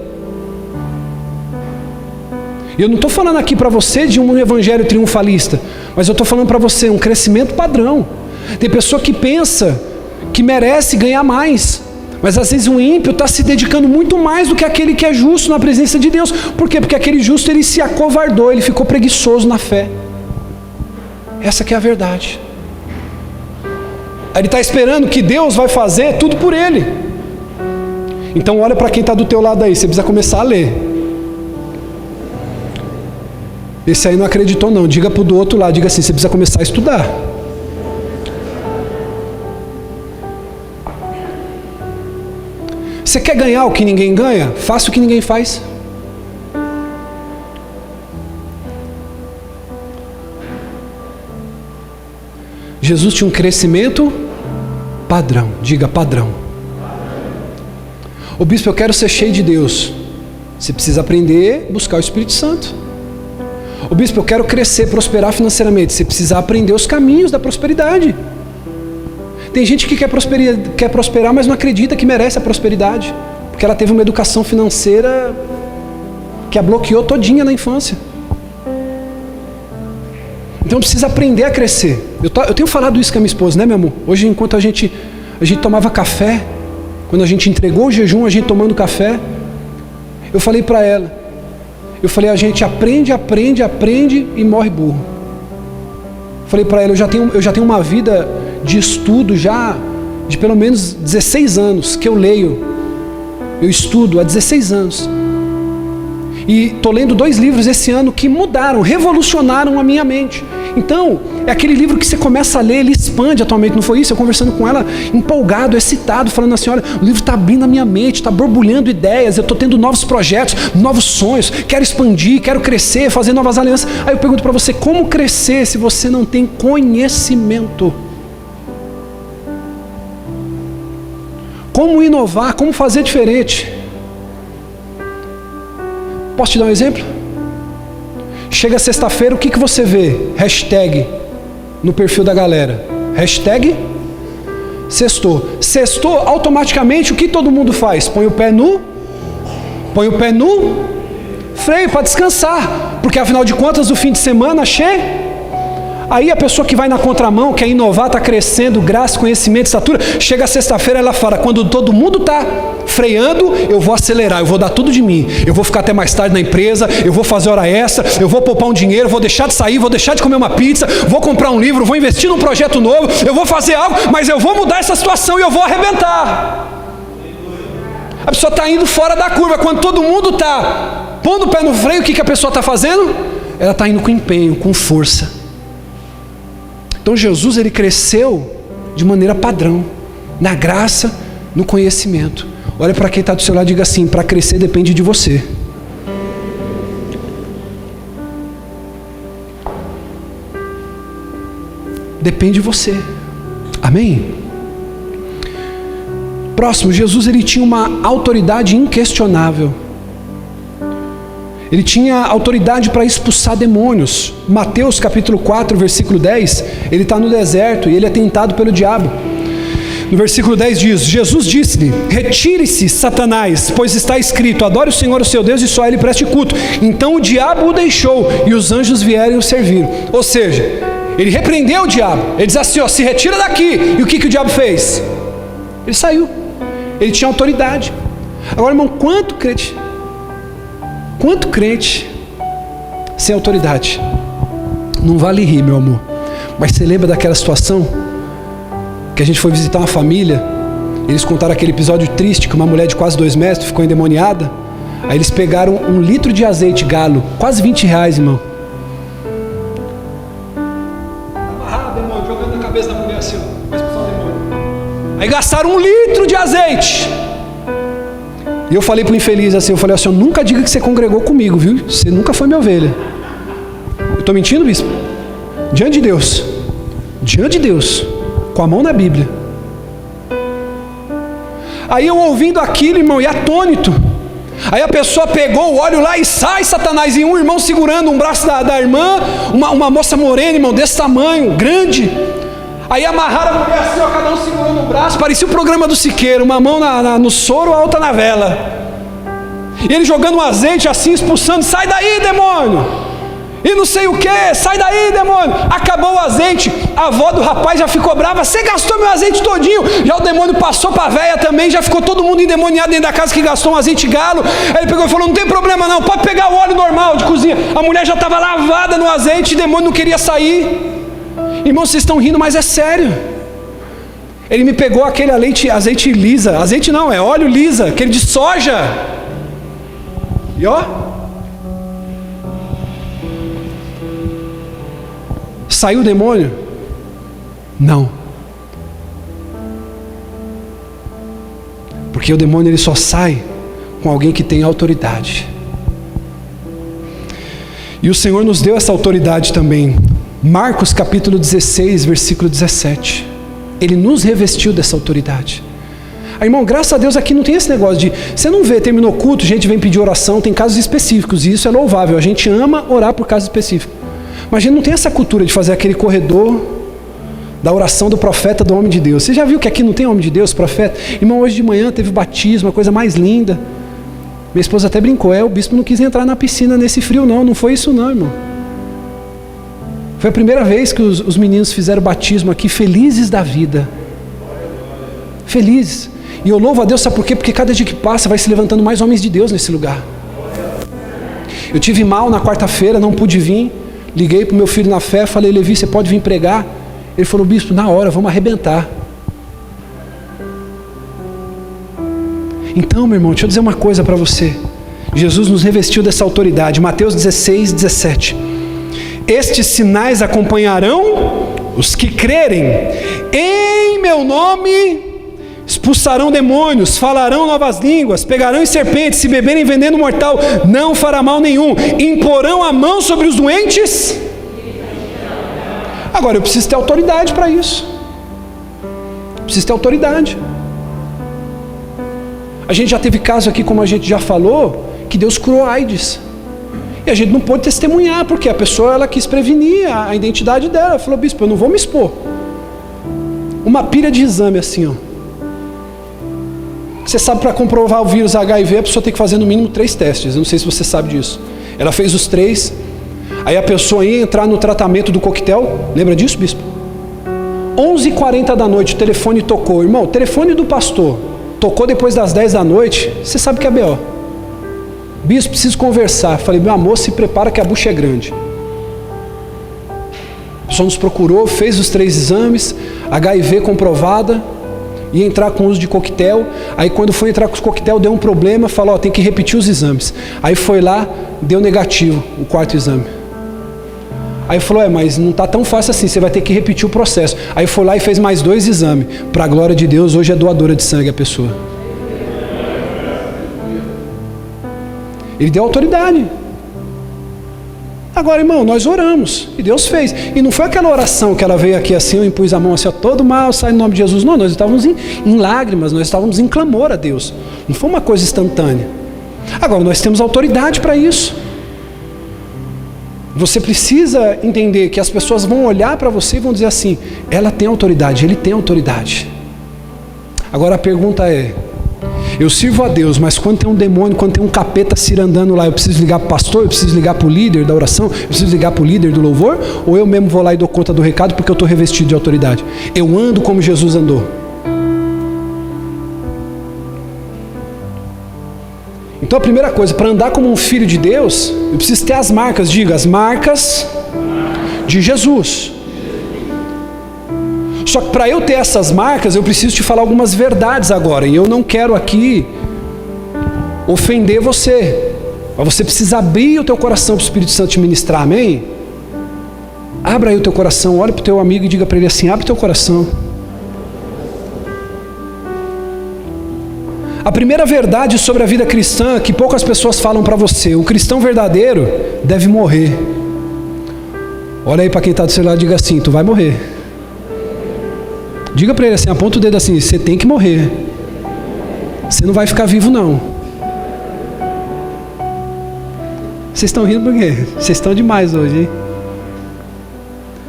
E eu não estou falando aqui para você de um evangelho triunfalista, mas eu estou falando para você um crescimento padrão. Tem pessoa que pensa que merece ganhar mais, mas às vezes o ímpio está se dedicando muito mais do que aquele que é justo na presença de Deus. Por quê? Porque aquele justo ele se acovardou, ele ficou preguiçoso na fé. Essa que é a verdade. Ele está esperando que Deus vai fazer tudo por ele. Então olha para quem está do teu lado aí, você precisa começar a ler. Esse aí não acreditou não, diga para o do outro lado, diga assim, você precisa começar a estudar. Você quer ganhar o que ninguém ganha? Faça o que ninguém faz. Jesus tinha um crescimento padrão. Diga padrão. Ô bispo, eu quero ser cheio de Deus. Você precisa aprender a buscar o Espírito Santo. Ô bispo, eu quero crescer, prosperar financeiramente. Você precisa aprender os caminhos da prosperidade. Tem gente que quer prosperar, mas não acredita que merece a prosperidade, porque ela teve uma educação financeira que a bloqueou todinha na infância. Então precisa aprender a crescer. Eu tenho falado isso com a minha esposa, né, meu amor? Hoje, enquanto a gente tomava café, quando a gente entregou o jejum, a gente tomando café, eu falei para ela, a gente aprende e morre burro. Falei para ela, eu já tenho uma vida de estudo já de pelo menos 16 anos que eu leio. Eu estudo há 16 anos. E estou lendo 2 livros esse ano que mudaram, revolucionaram a minha mente. Então, é aquele livro que você começa a ler, ele expande a tua mente, não foi isso? Eu conversando com ela, empolgado, excitado, falando assim, olha, o livro está abrindo a minha mente, está borbulhando ideias, eu estou tendo novos projetos, novos sonhos, quero expandir, quero crescer, fazer novas alianças. Aí eu pergunto para você, como crescer se você não tem conhecimento? Como inovar, como fazer diferente? Posso te dar um exemplo? Chega sexta-feira, o que você vê? Hashtag no perfil da galera. Hashtag sextou. Sextou, automaticamente o que todo mundo faz? Põe o pé no freio para descansar. Porque afinal de contas, o fim de semana aí a pessoa que vai na contramão, quer inovar, está crescendo, graça, conhecimento, estatura, chega sexta-feira, ela fala, quando todo mundo está freando, eu vou acelerar, eu vou dar tudo de mim, eu vou ficar até mais tarde na empresa, eu vou fazer hora extra, eu vou poupar um dinheiro, vou deixar de sair, vou deixar de comer uma pizza, vou comprar um livro, vou investir num projeto novo, eu vou fazer algo, mas eu vou mudar essa situação e eu vou arrebentar. A pessoa está indo fora da curva, quando todo mundo está pondo o pé no freio, o que a pessoa está fazendo? Ela está indo com empenho, com força. Então Jesus, ele cresceu de maneira padrão, na graça, no conhecimento. Olha para quem está do seu lado e diga assim, para crescer depende de você. Depende de você. Amém? Próximo, Jesus ele tinha uma autoridade inquestionável. Ele tinha autoridade para expulsar demônios. Mateus capítulo 4, versículo 10, ele está no deserto e ele é tentado pelo diabo. No versículo 10 diz: Jesus disse-lhe: retire-se, Satanás, pois está escrito, adore o Senhor o seu Deus e só a ele preste culto. Então o diabo o deixou e os anjos vieram e o serviram. Ou seja, ele repreendeu o diabo. Ele diz assim, ó, se retira daqui. E o que o diabo fez? Ele saiu. Ele tinha autoridade. Agora, irmão, quanto crente sem autoridade? Não vale rir, meu amor. Mas você lembra daquela situação que a gente foi visitar uma família? Eles contaram aquele episódio triste que uma mulher de quase 2 metros ficou endemoniada. Aí eles pegaram 1 litro de azeite galo, quase R$20, irmão. Amarrado, demônio, jogando na cabeça da mulher assim, ó, vai expulsar o demônio. Aí gastaram 1 litro de azeite. E eu falei pro infeliz assim, nunca diga que você congregou comigo, viu? Você nunca foi minha ovelha. Eu estou mentindo, bispo? Diante de Deus, com a mão na Bíblia. Aí eu ouvindo aquilo, irmão, e atônito. Aí a pessoa pegou o óleo lá e sai, Satanás, e um irmão segurando um braço da irmã, uma moça morena, irmão, desse tamanho, grande. Aí amarraram a mulher assim, ó, cada um segurando o braço, parecia o programa do Siqueiro, uma mão no soro, a outra na vela. E ele jogando um azeite assim, expulsando, sai daí, demônio! E não sei o que, sai daí, demônio! Acabou o azeite, a avó do rapaz já ficou brava, você gastou meu azeite todinho. Já o demônio passou para a véia também, já ficou todo mundo endemoniado dentro da casa que gastou um azeite galo. Aí ele pegou e falou, não tem problema não, pode pegar o óleo normal de cozinha. A mulher já estava lavada no azeite, o demônio não queria sair. Irmãos, vocês estão rindo, mas é sério. Ele me pegou aquele azeite lisa, azeite não, é óleo lisa, aquele de soja. E ó, saiu o demônio? Não. Porque o demônio ele só sai com alguém que tem autoridade. E o Senhor nos deu essa autoridade também. Marcos capítulo 16, versículo 17. Ele nos revestiu dessa autoridade. Aí, irmão, graças a Deus aqui não tem esse negócio de... Você não vê, terminou o culto, gente vem pedir oração, tem casos específicos, e isso é louvável. A gente ama orar por casos específicos. Mas a gente não tem essa cultura de fazer aquele corredor da oração do profeta, do homem de Deus. Você já viu que aqui não tem homem de Deus, profeta? Irmão, hoje de manhã teve batismo, a coisa mais linda. Minha esposa até brincou, o bispo não quis entrar na piscina nesse frio não foi isso não, irmão. Foi a primeira vez que os meninos fizeram batismo aqui, felizes da vida. Felizes. E eu louvo a Deus, sabe por quê? Porque cada dia que passa vai se levantando mais homens de Deus nesse lugar. Eu tive mal na quarta-feira, não pude vir. Liguei para o meu filho na fé, falei, Levi, você pode vir pregar? Ele falou, bispo, na hora, vamos arrebentar. Então, meu irmão, deixa eu dizer uma coisa para você. Jesus nos revestiu dessa autoridade. Mateus 16, 17. Estes sinais acompanharão os que crerem. Em meu nome expulsarão demônios, falarão novas línguas, pegarão em serpentes, se beberem veneno mortal, não fará mal nenhum. Imporão a mão sobre os doentes. Agora, eu preciso ter autoridade para isso. Preciso ter autoridade. A gente já teve caso aqui, como a gente já falou, que Deus curou AIDS. E a gente não pôde testemunhar, porque a pessoa ela quis prevenir a identidade dela. Ela falou, bispo, eu não vou me expor. Uma pilha de exame assim, ó. Você sabe, para comprovar o vírus HIV, a pessoa tem que fazer no mínimo 3 testes. Eu não sei se você sabe disso. Ela fez os 3. Aí a pessoa ia entrar no tratamento do coquetel. Lembra disso, bispo? 11h40 da noite, o telefone tocou. Irmão, o telefone do pastor tocou depois das 10 da noite. Você sabe que é B.O. Bispo, preciso conversar. Falei, meu amor, se prepara que a bucha é grande. A pessoa nos procurou, fez os 3 exames, HIV comprovada, ia entrar com uso de coquetel. Aí quando foi entrar com os coquetel, deu um problema, falou, tem que repetir os exames. Aí foi lá, deu negativo o 4º exame. Aí falou, mas não está tão fácil assim, você vai ter que repetir o processo. Aí foi lá e fez mais 2 exames. Para a glória de Deus, hoje é doadora de sangue a pessoa. Ele deu autoridade. Agora, irmão, nós oramos e Deus fez. E não foi aquela oração que ela veio aqui assim, eu impus a mão assim, ó, todo mal sai no nome de Jesus. Não, nós estávamos em lágrimas, nós estávamos em clamor a Deus. Não foi uma coisa instantânea. Agora, nós temos autoridade para isso. Você precisa entender que as pessoas vão olhar para você e vão dizer assim: ela tem autoridade, ele tem autoridade. Agora a pergunta é: eu sirvo a Deus, mas quando tem um demônio, quando tem um capeta cirandando lá, eu preciso ligar para o pastor, eu preciso ligar para o líder da oração, eu preciso ligar para o líder do louvor? Ou eu mesmo vou lá e dou conta do recado porque eu estou revestido de autoridade? Eu ando como Jesus andou. Então a primeira coisa, para andar como um filho de Deus, eu preciso ter as marcas, diga, as marcas de Jesus. Só que para eu ter essas marcas, eu preciso te falar algumas verdades agora, e eu não quero aqui ofender você, mas você precisa abrir o teu coração para o Espírito Santo te ministrar, amém? Abra aí o teu coração, olha para o teu amigo e diga para ele assim: abre o teu coração. A primeira verdade sobre a vida cristã que poucas pessoas falam para você: o cristão verdadeiro deve morrer. Olha aí para quem está do seu lado e diga assim: tu vai morrer. Diga para ele assim, aponta o dedo assim: você tem que morrer. Você não vai ficar vivo não. Vocês estão rindo por quê? Vocês estão demais hoje, hein?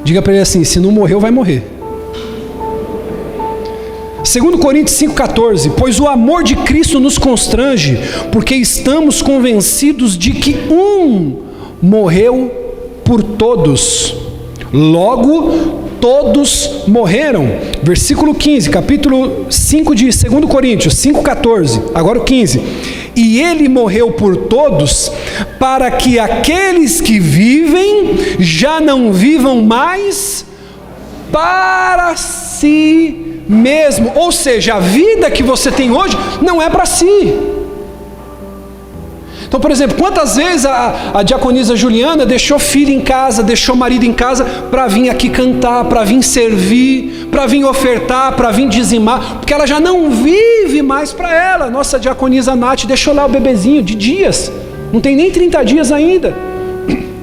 Diga para ele assim: se não morreu, vai morrer. 2 Coríntios 5,14: pois o amor de Cristo nos constrange, porque estamos convencidos de que um morreu por todos, logo todos morreram. Versículo 15, capítulo 5 de 2 Coríntios 5,14, agora o 15: e ele morreu por todos, para que aqueles que vivem já não vivam mais para si mesmo. Ou seja, a vida que você tem hoje não é para si. Então, por exemplo, quantas vezes a diaconisa Juliana deixou filho em casa, deixou marido em casa para vir aqui cantar, para vir servir, para vir ofertar, para vir dizimar, porque ela já não vive mais para ela. Nossa diaconisa Nath deixou lá o bebezinho de dias, não tem nem 30 dias ainda,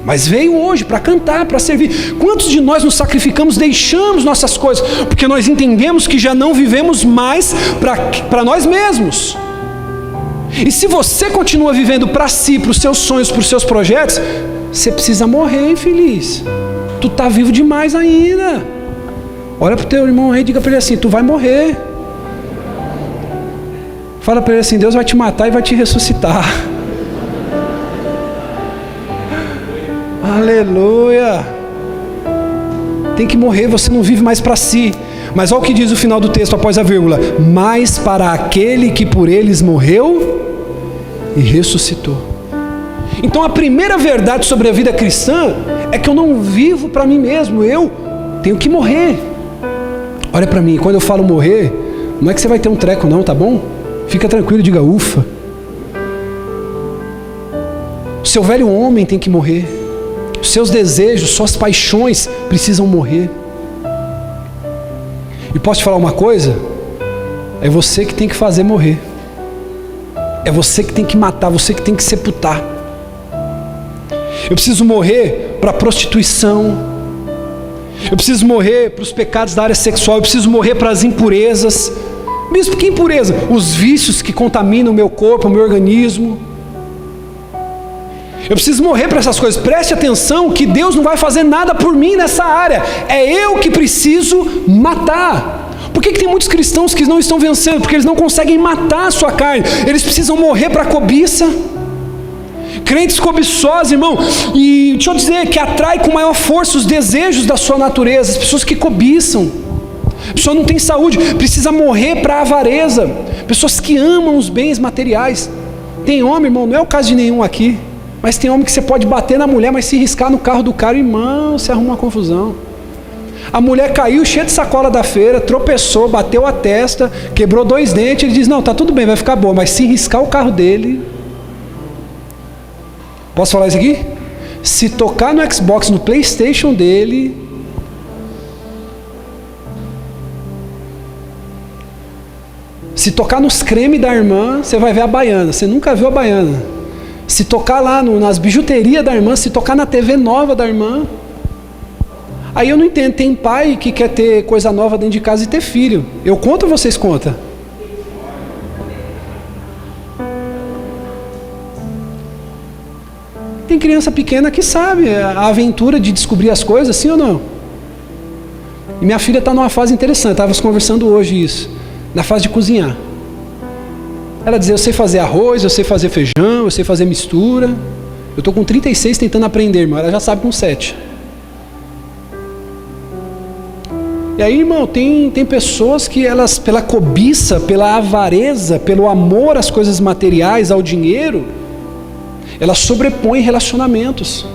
mas veio hoje para cantar, para servir. Quantos de nós nos sacrificamos, deixamos nossas coisas, porque nós entendemos que já não vivemos mais para nós mesmos? E se você continua vivendo para si, para os seus sonhos, para os seus projetos, você precisa morrer, infeliz. Tu está vivo demais ainda. Olha para o teu irmão aí e diga para ele assim: tu vai morrer. Fala para ele assim: Deus vai te matar e vai te ressuscitar. Aleluia. Tem que morrer, você não vive mais para si. Mas olha o que diz o final do texto após a vírgula: mas para aquele que por eles morreu e ressuscitou. Então a primeira verdade sobre a vida cristã é que eu não vivo para mim mesmo, eu tenho que morrer. Olha para mim, quando eu falo morrer, não é que você vai ter um treco não, tá bom? Fica tranquilo, diga ufa. O seu velho homem tem que morrer. Os seus desejos, suas paixões precisam morrer. E posso te falar uma coisa? É você que tem que fazer morrer. É você que tem que matar, você que tem que sepultar. Eu preciso morrer para a prostituição. Eu preciso morrer para os pecados da área sexual. Eu preciso morrer para as impurezas. Mesmo que impureza? Os vícios que contaminam o meu corpo, o meu organismo. Eu preciso morrer para essas coisas. Preste atenção que Deus não vai fazer nada por mim nessa área. É eu que preciso matar. Por que tem muitos cristãos que não estão vencendo? Porque eles não conseguem matar a sua carne. Eles precisam morrer para a cobiça. Crentes cobiçosos, irmão. E deixa eu dizer que atrai com maior força os desejos da sua natureza. As pessoas que cobiçam. A pessoa não tem saúde, precisa morrer para a avareza. Pessoas que amam os bens materiais. Tem homem, irmão, não é o caso de nenhum aqui, mas tem homem que você pode bater na mulher, mas se riscar no carro do cara, irmão, você arruma uma confusão. A mulher caiu cheia de sacola da feira, tropeçou, bateu a testa, quebrou 2 dentes, ele diz: não, tá tudo bem, vai ficar bom, mas se riscar o carro dele... Posso falar isso aqui? Se tocar no Xbox, no PlayStation dele... Se tocar nos cremes da irmã, você vai ver a baiana. Você nunca viu a baiana. Se tocar lá nas bijuterias da irmã, se tocar na TV nova da irmã. Aí eu não entendo, tem pai que quer ter coisa nova dentro de casa e ter filho. Eu conto ou vocês contam? Tem criança pequena que sabe a aventura de descobrir as coisas, sim ou não? E minha filha está numa fase interessante, estávamos conversando hoje isso, na fase de cozinhar. Ela dizia, eu sei fazer arroz, eu sei fazer feijão, eu sei fazer mistura. Eu estou com 36 tentando aprender, irmão, ela já sabe com 7. E aí, irmão, tem pessoas que elas, pela cobiça, pela avareza, pelo amor às coisas materiais, ao dinheiro, elas sobrepõem relacionamentos.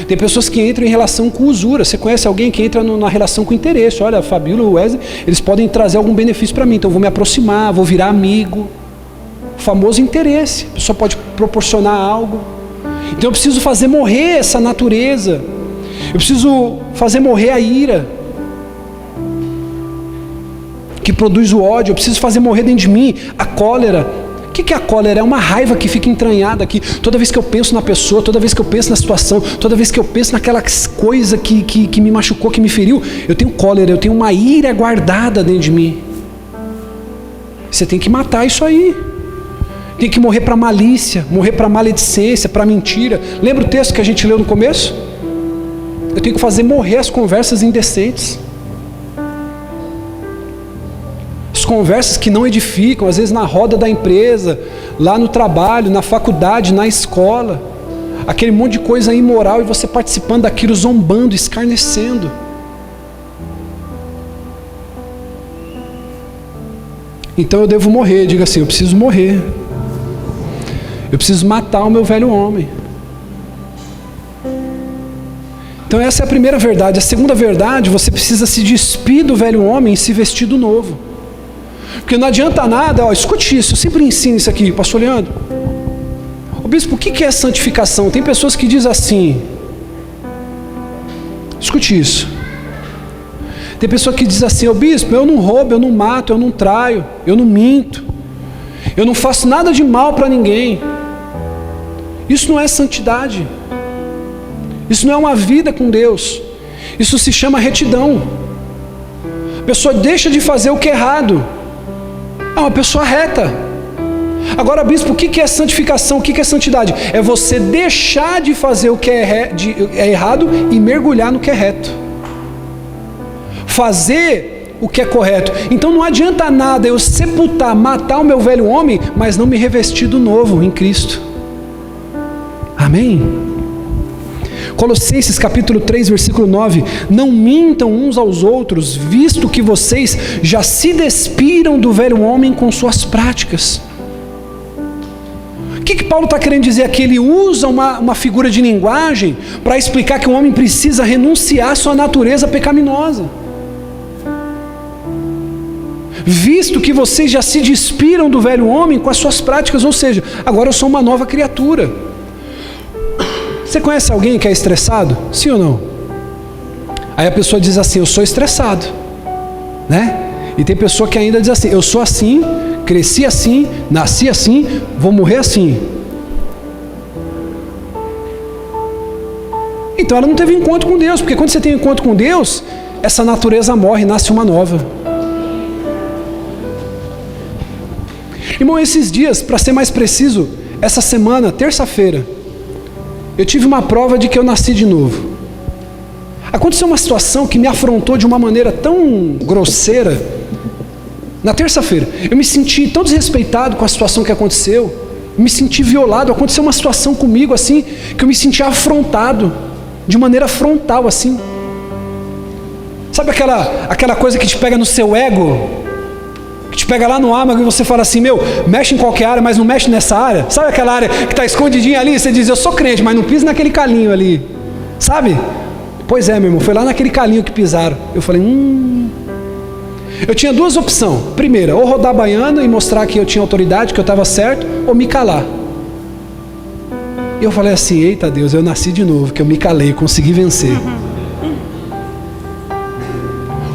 Tem pessoas que entram em relação com usura. Você conhece alguém que entra na relação com interesse? Olha, Fabíola e o Wesley, eles podem trazer algum benefício para mim, então eu vou me aproximar, vou virar amigo. O famoso interesse. A pessoa pode proporcionar algo. Então eu preciso fazer morrer essa natureza. Eu preciso fazer morrer a ira que produz o ódio. Eu preciso fazer morrer dentro de mim a cólera. O que é a cólera? É uma raiva que fica entranhada aqui. Toda vez que eu penso na pessoa, toda vez que eu penso na situação, toda vez que eu penso naquela coisa que me machucou, que me feriu, eu tenho cólera, eu tenho uma ira guardada dentro de mim. Você tem que matar isso aí. Tem que morrer para malícia, morrer para maledicência, para mentira. Lembra o texto que a gente leu no começo? Eu tenho que fazer morrer as conversas indecentes. As conversas que não edificam, às vezes na roda da empresa, lá no trabalho, na faculdade, na escola. Aquele monte de coisa imoral e você participando daquilo, zombando, escarnecendo. Então eu devo morrer, diga assim, eu preciso morrer. Eu preciso matar o meu velho homem. Então essa é a primeira verdade. A segunda verdade, você precisa se despir do velho homem e se vestir do novo. Porque não adianta nada, escute isso, eu sempre ensino isso aqui, pastor Leandro. Ô bispo, o que é santificação? Tem pessoas que dizem assim, escute isso. Tem pessoa que diz assim, ô bispo, eu não roubo, eu não mato, eu não traio, eu não minto, eu não faço nada de mal para ninguém. Isso não é santidade. Isso não é uma vida com Deus. Isso se chama retidão. A pessoa deixa de fazer o que é errado. É uma pessoa reta. Agora, bispo, o que é santificação? O que é santidade? É você deixar de fazer o que é errado e mergulhar no que é reto. Fazer o que é correto. Então não adianta nada eu sepultar, matar o meu velho homem, mas não me revestir do novo em Cristo. Amém? Colossenses capítulo 3, versículo 9, não mintam uns aos outros, visto que vocês já se despiram do velho homem com suas práticas. O que Paulo está querendo dizer aqui? Ele usa uma figura de linguagem para explicar que o homem precisa renunciar à sua natureza pecaminosa. Visto que vocês já se despiram do velho homem com as suas práticas, ou seja, agora eu sou uma nova criatura. Você conhece alguém que é estressado? Sim ou não? Aí a pessoa diz assim, eu sou estressado, né? E tem pessoa que ainda diz assim, eu sou assim, cresci assim, nasci assim, vou morrer assim. Então ela não teve encontro com Deus, porque quando você tem encontro com Deus, essa natureza morre e nasce uma nova. Irmão, esses dias, para ser mais preciso, essa semana, terça-feira, eu tive uma prova de que eu nasci de novo. Aconteceu uma situação que me afrontou de uma maneira tão grosseira. Na terça-feira, eu me senti tão desrespeitado com a situação que aconteceu, me senti violado. Aconteceu uma situação comigo assim, que eu me senti afrontado, de maneira frontal assim. Sabe aquela coisa que te pega no seu ego? Que te pega lá no âmago e você fala assim, mexe em qualquer área, mas não mexe nessa área. Sabe aquela área que está escondidinha ali? Você diz, eu sou crente, mas não pisa naquele calinho ali. Sabe? Pois é, meu irmão, foi lá naquele calinho que pisaram. Eu falei, Eu tinha duas opções. Primeira, ou rodar baiana e mostrar que eu tinha autoridade, que eu estava certo, ou me calar. E eu falei assim, eita Deus, eu nasci de novo, que eu me calei, consegui vencer.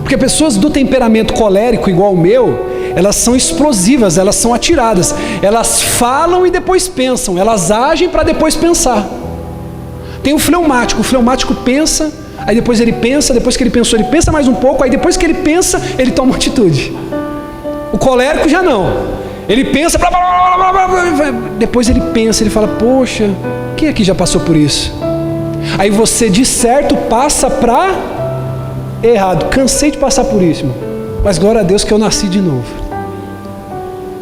Porque pessoas do temperamento colérico igual o meu, elas são explosivas, elas são atiradas. Elas falam e depois pensam, elas agem para depois pensar. Tem o fleumático pensa, aí depois ele pensa, depois que ele pensou, ele pensa mais um pouco, aí depois que ele pensa, ele toma uma atitude. O colérico já não. Ele pensa, blá, blá, blá, blá, blá, depois ele pensa, ele fala, poxa, quem aqui já passou por isso? Aí você de certo passa para errado. Cansei de passar por isso, irmão, mas glória a Deus que eu nasci de novo.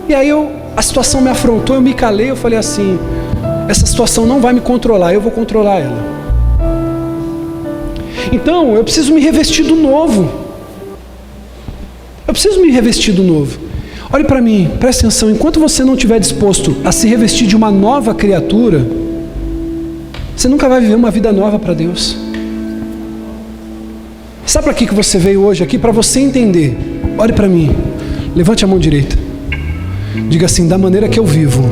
E aí a situação me afrontou, eu me calei, eu falei assim, essa situação não vai me controlar, eu vou controlar ela. Então eu preciso me revestir do novo. Eu preciso me revestir do novo. Olhe para mim, preste atenção, enquanto você não estiver disposto a se revestir de uma nova criatura, você nunca vai viver uma vida nova para Deus. Sabe para que você veio hoje aqui? Para você entender. Olhe para mim, levante a mão direita. Diga assim, da maneira que eu vivo,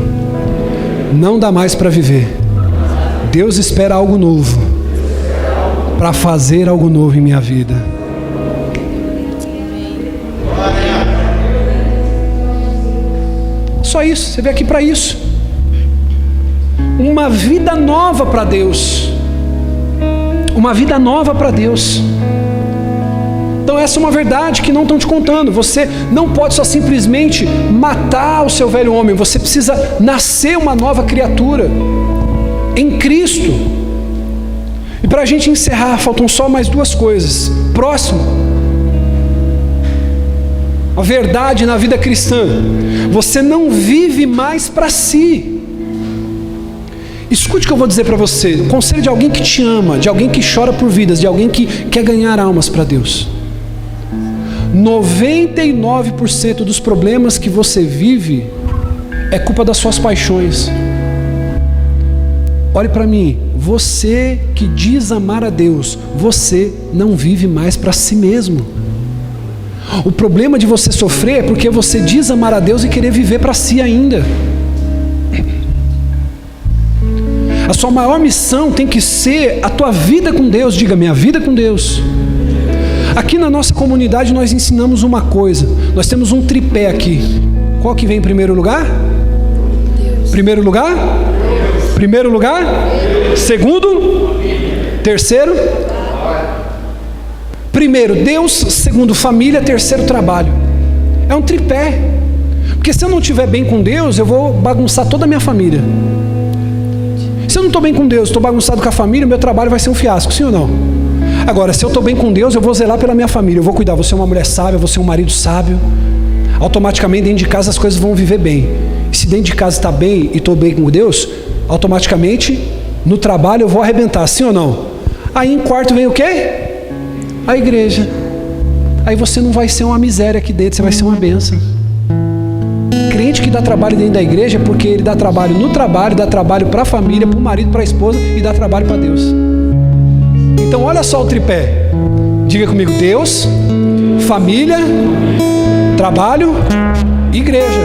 não dá mais para viver. Deus espera algo novo, para fazer algo novo em minha vida. Só isso, você veio aqui para isso. Uma vida nova para Deus. Uma vida nova para Deus. Então essa é uma verdade que não estão te contando. Você não pode só simplesmente matar o seu velho homem. Você precisa nascer uma nova criatura em Cristo. E para a gente encerrar, faltam só mais duas coisas. Próximo. A verdade na vida cristã. Você não vive mais para si. Escute o que eu vou dizer para você. O conselho de alguém que te ama, de alguém que chora por vidas, de alguém que quer ganhar almas para Deus. 99% dos problemas que você vive é culpa das suas paixões. Olhe para mim, você que diz amar a Deus, você não vive mais para si mesmo. O problema de você sofrer é porque você diz amar a Deus e querer viver para si ainda. A sua maior missão tem que ser a tua vida com Deus. Diga, minha vida com Deus. Aqui na nossa comunidade nós ensinamos uma coisa. Nós temos um tripé aqui. Qual que vem em primeiro lugar? Deus. Primeiro lugar? Deus. Primeiro lugar? Deus. Segundo? Terceiro? Primeiro, Deus. Segundo, família. Terceiro, trabalho. É um tripé. Porque se eu não estiver bem com Deus, eu vou bagunçar toda a minha família. Se eu não estou bem com Deus, estou bagunçado com a família, meu trabalho vai ser um fiasco, sim ou não? Agora, se eu estou bem com Deus, eu vou zelar pela minha família, eu vou cuidar, vou ser uma mulher sábia, vou ser um marido sábio. Automaticamente dentro de casa as coisas vão viver bem. E se dentro de casa está bem e estou bem com Deus, automaticamente no trabalho eu vou arrebentar, sim ou não? Aí em quarto vem o quê? A igreja. Aí você não vai ser uma miséria aqui dentro, você vai ser uma bênção. Crente que dá trabalho dentro da igreja é porque ele dá trabalho no trabalho, dá trabalho para a família, para o marido, para a esposa e dá trabalho para Deus. Então olha só o tripé. Diga comigo, Deus, família, trabalho, igreja.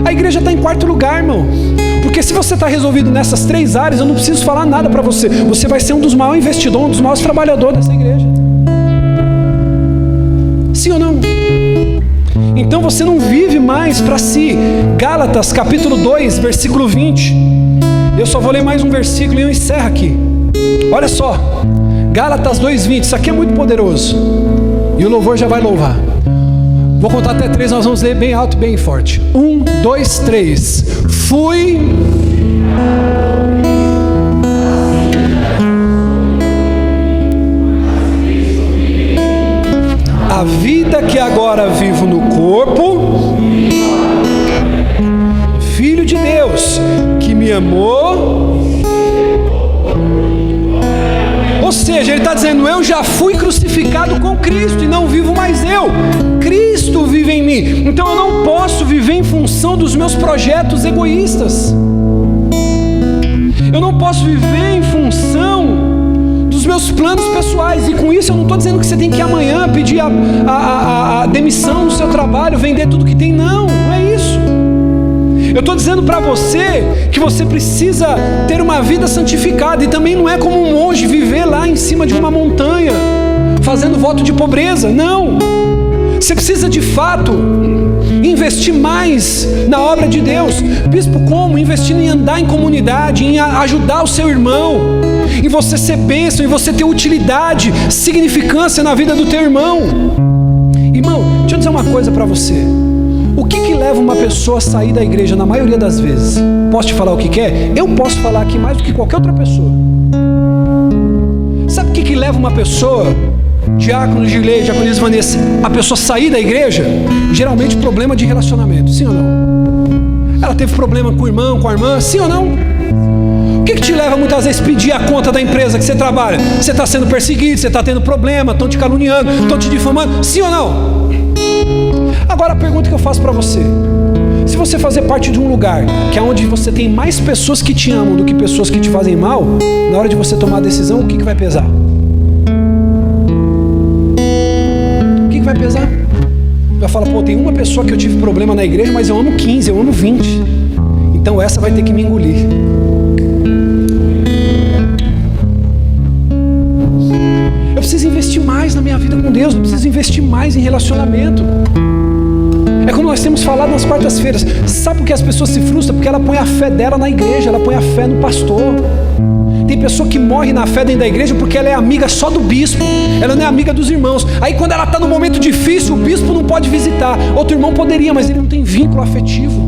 A igreja está em quarto lugar, irmão. Porque se você está resolvido nessas três áreas, eu não preciso falar nada para você. Você vai ser um dos maiores investidores, um dos maiores trabalhadores dessa igreja. Sim ou não? Então você não vive mais para si. Gálatas capítulo 2, versículo 20. Eu só vou ler mais um versículo e eu encerro aqui. Olha só, Gálatas 2:20. Isso aqui é muito poderoso. E o louvor já vai louvar. Vou contar até 3, nós vamos ler bem alto e bem forte. 1, 2, 3. Fui a vida que agora vivo no corpo, Filho de Deus, que me amou. Ou seja, ele está dizendo, eu já fui crucificado com Cristo e não vivo mais eu. Cristo vive em mim. Então eu não posso viver em função dos meus projetos egoístas. Eu não posso viver em função dos meus planos pessoais. E com isso eu não estou dizendo que você tem que ir amanhã pedir a demissão do seu trabalho, vender tudo que tem. Não, não é isso. Eu estou dizendo para você que você precisa ter uma vida santificada. E também não é como um monge viver lá em cima de uma montanha fazendo voto de pobreza. Não. Você precisa de fato investir mais na obra de Deus. Bispo, como? Investindo em andar em comunidade, em ajudar o seu irmão, em você ser bênção, em você ter utilidade, significância na vida do teu irmão. Irmão, deixa eu dizer uma coisa para você. O que leva uma pessoa a sair da igreja na maioria das vezes? Posso te falar o que é? Eu posso falar aqui mais do que qualquer outra pessoa. Sabe o que leva uma pessoa, diácono Gilei, diaconisa Vanessa, a pessoa sair da igreja? Geralmente problema de relacionamento, sim ou não? Ela teve problema com o irmão, com a irmã, sim ou não? O que te leva muitas vezes a pedir a conta da empresa que você trabalha? Você está sendo perseguido, você está tendo problema, estão te caluniando, estão te difamando, sim ou não? Agora a pergunta que eu faço para você: se você fazer parte de um lugar que é onde você tem mais pessoas que te amam do que pessoas que te fazem mal, na hora de você tomar a decisão, o que vai pesar? O que vai pesar? Vai falar, pô, tem uma pessoa que eu tive problema na igreja, mas eu amo 15, eu amo 20. Então essa vai ter que me engolir. Eu preciso investir mais na minha vida com Deus, eu preciso investir mais em relacionamento. É como nós temos falado nas quartas-feiras. Sabe por que as pessoas se frustram? Porque ela põe a fé dela na igreja, ela põe a fé no pastor. Tem pessoa que morre na fé dentro da igreja porque ela é amiga só do bispo, ela não é amiga dos irmãos. Aí quando ela está no momento difícil, o bispo não pode visitar. Outro irmão poderia, mas ele não tem vínculo afetivo.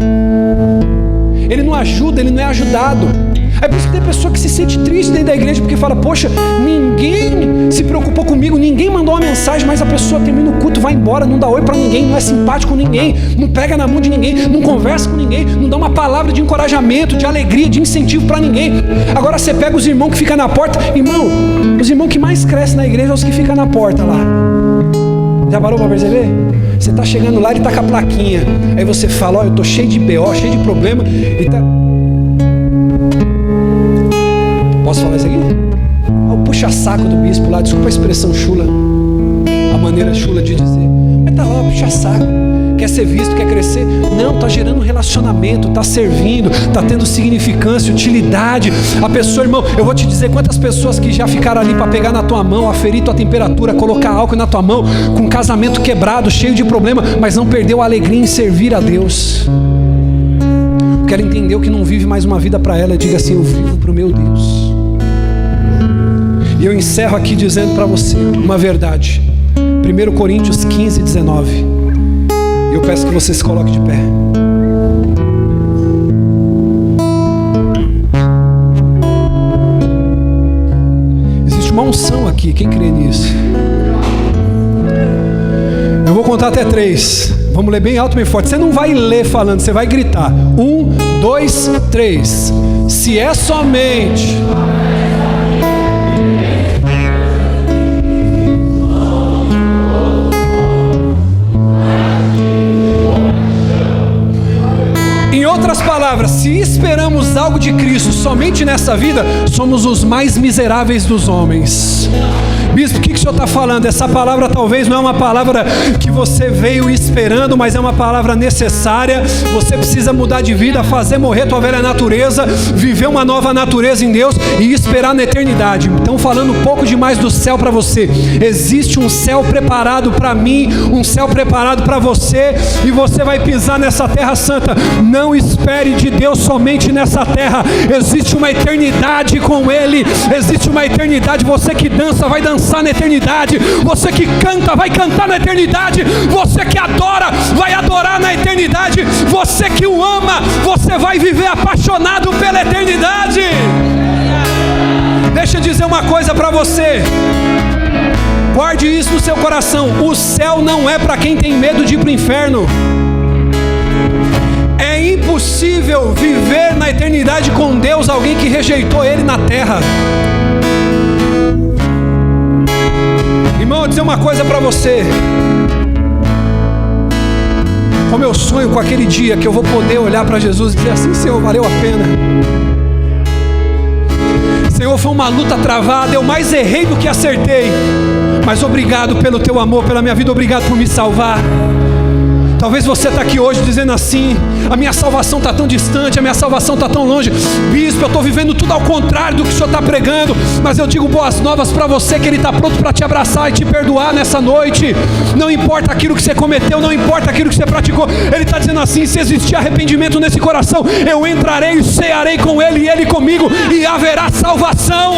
Ele não ajuda, ele não é ajudado. É por isso que tem pessoa que se sente triste dentro da igreja, porque fala, poxa, ninguém se preocupou comigo, ninguém mandou uma mensagem, mas a pessoa termina o culto, vai embora, não dá oi para ninguém, não é simpático com ninguém, não pega na mão de ninguém, não conversa com ninguém, não dá uma palavra de encorajamento, de alegria, de incentivo para ninguém. Agora você pega os irmãos que ficam na porta, irmão, os irmãos que mais crescem na igreja são os que ficam na porta lá. Já parou para perceber? Você está chegando lá, ele está com a plaquinha, aí você fala, ó, eu estou cheio de BO, cheio de problema, e tá... Posso falar isso aqui? É o puxa-saco do bispo lá, desculpa a expressão chula, a maneira chula de dizer, mas tá lá, puxa-saco, quer ser visto, quer crescer, não, tá gerando relacionamento, tá servindo, tá tendo significância, utilidade. A pessoa, irmão, eu vou te dizer quantas pessoas que já ficaram ali para pegar na tua mão, aferir tua temperatura, colocar álcool na tua mão, com casamento quebrado, cheio de problema, mas não perdeu a alegria em servir a Deus. Quero entender o que não vive mais uma vida para ela, diga assim, eu vivo para o meu Deus. E eu encerro aqui dizendo para você uma verdade. 1 Coríntios 15, 19. Eu peço que você se coloque de pé. Existe uma unção aqui, quem crê nisso? Eu vou contar até 3. Vamos ler bem alto, bem forte. Você não vai ler falando, você vai gritar. 1, 2, 3. Se é somente... Em outras palavras, se esperamos algo de Cristo somente nessa vida, somos os mais miseráveis dos homens. Bispo, o que o senhor está falando? Essa palavra talvez não é uma palavra que você veio esperando, mas é uma palavra necessária. Você precisa mudar de vida, fazer morrer tua velha natureza, viver uma nova natureza em Deus e esperar na eternidade. Então, falando um pouco demais do céu para você, existe um céu preparado para mim, um céu preparado para você, e você vai pisar nessa terra santa. Não espere de Deus somente nessa terra, existe uma eternidade com Ele, existe uma eternidade. Você que dança vai dançar na eternidade, você que canta vai cantar na eternidade, você que adora vai adorar na eternidade, você que o ama, você vai viver apaixonado pela eternidade. Deixa eu dizer uma coisa para você, guarde isso no seu coração: o céu não é para quem tem medo de ir para o inferno. É impossível viver na eternidade com Deus alguém que rejeitou Ele na terra. Irmão, eu vou dizer uma coisa para você. Como eu sonho com aquele dia que eu vou poder olhar para Jesus e dizer assim: Senhor, valeu a pena. Senhor, foi uma luta travada, eu mais errei do que acertei, mas obrigado pelo teu amor, pela minha vida, obrigado por me salvar. Talvez você está aqui hoje dizendo assim: a minha salvação está tão distante, a minha salvação está tão longe. Bispo, eu estou vivendo tudo ao contrário do que o senhor está pregando. Mas eu digo boas novas para você, que Ele está pronto para te abraçar e te perdoar nessa noite. Não importa aquilo que você cometeu, não importa aquilo que você praticou. Ele está dizendo assim: se existir arrependimento nesse coração, eu entrarei e cearei com Ele e Ele comigo, e haverá salvação.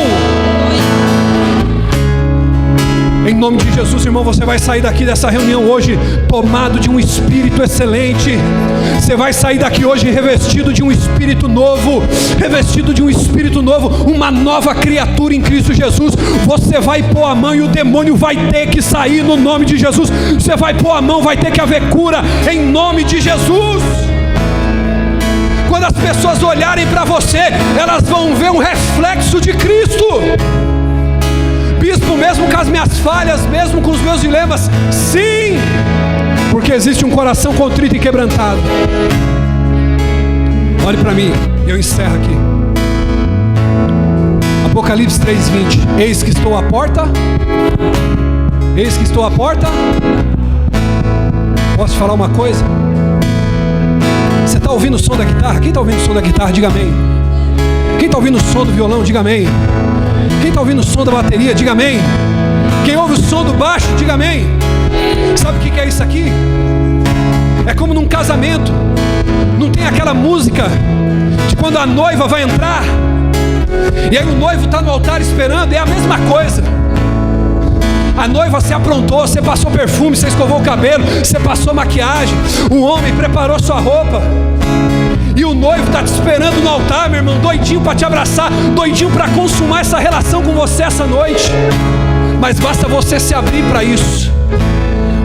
Em nome de Jesus, irmão, você vai sair daqui dessa reunião hoje tomado de um espírito excelente. Você vai sair daqui hoje revestido de um espírito novo, revestido de um espírito novo, uma nova criatura em Cristo Jesus. Você vai pôr a mão e o demônio vai ter que sair no nome de Jesus. Você vai pôr a mão, vai ter que haver cura em nome de Jesus. Quando as pessoas olharem para você, elas vão ver um reflexo de Cristo. Bispo, mesmo com as minhas falhas, mesmo com os meus dilemas, sim, porque existe um coração contrito e quebrantado. Olhe para mim, eu encerro aqui. Apocalipse 3:20. Eis que estou à porta. Eis que estou à porta. Posso te falar uma coisa? Você está ouvindo o som da guitarra? Quem está ouvindo o som da guitarra, diga amém. Quem está ouvindo o som do violão, diga amém. Quem está ouvindo o som da bateria, diga amém. Quem ouve o som do baixo, diga amém. Sabe o que é isso aqui? É como num casamento. Não tem aquela música de quando a noiva vai entrar e aí o noivo está no altar esperando. É a mesma coisa. A noiva se aprontou, você passou perfume, você escovou o cabelo, você passou maquiagem, o homem preparou sua roupa, e o noivo está te esperando no altar, meu irmão, doidinho para te abraçar, doidinho para consumar essa relação com você essa noite. Mas basta você se abrir para isso.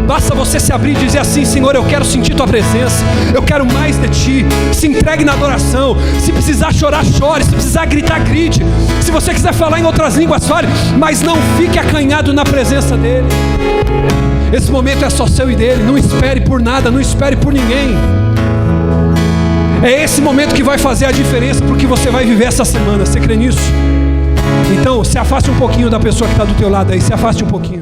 Basta você se abrir e dizer assim: Senhor, eu quero sentir Tua presença, eu quero mais de Ti. Se entregue na adoração. Se precisar chorar, chore. Se precisar gritar, grite. Se você quiser falar em outras línguas, fale. Mas não fique acanhado na presença dEle. Esse momento é só seu e dEle. Não espere por nada, não espere por ninguém. É esse momento que vai fazer a diferença porque você vai viver essa semana. Você crê nisso? Então, se afaste um pouquinho da pessoa que está do teu lado aí. Se afaste um pouquinho.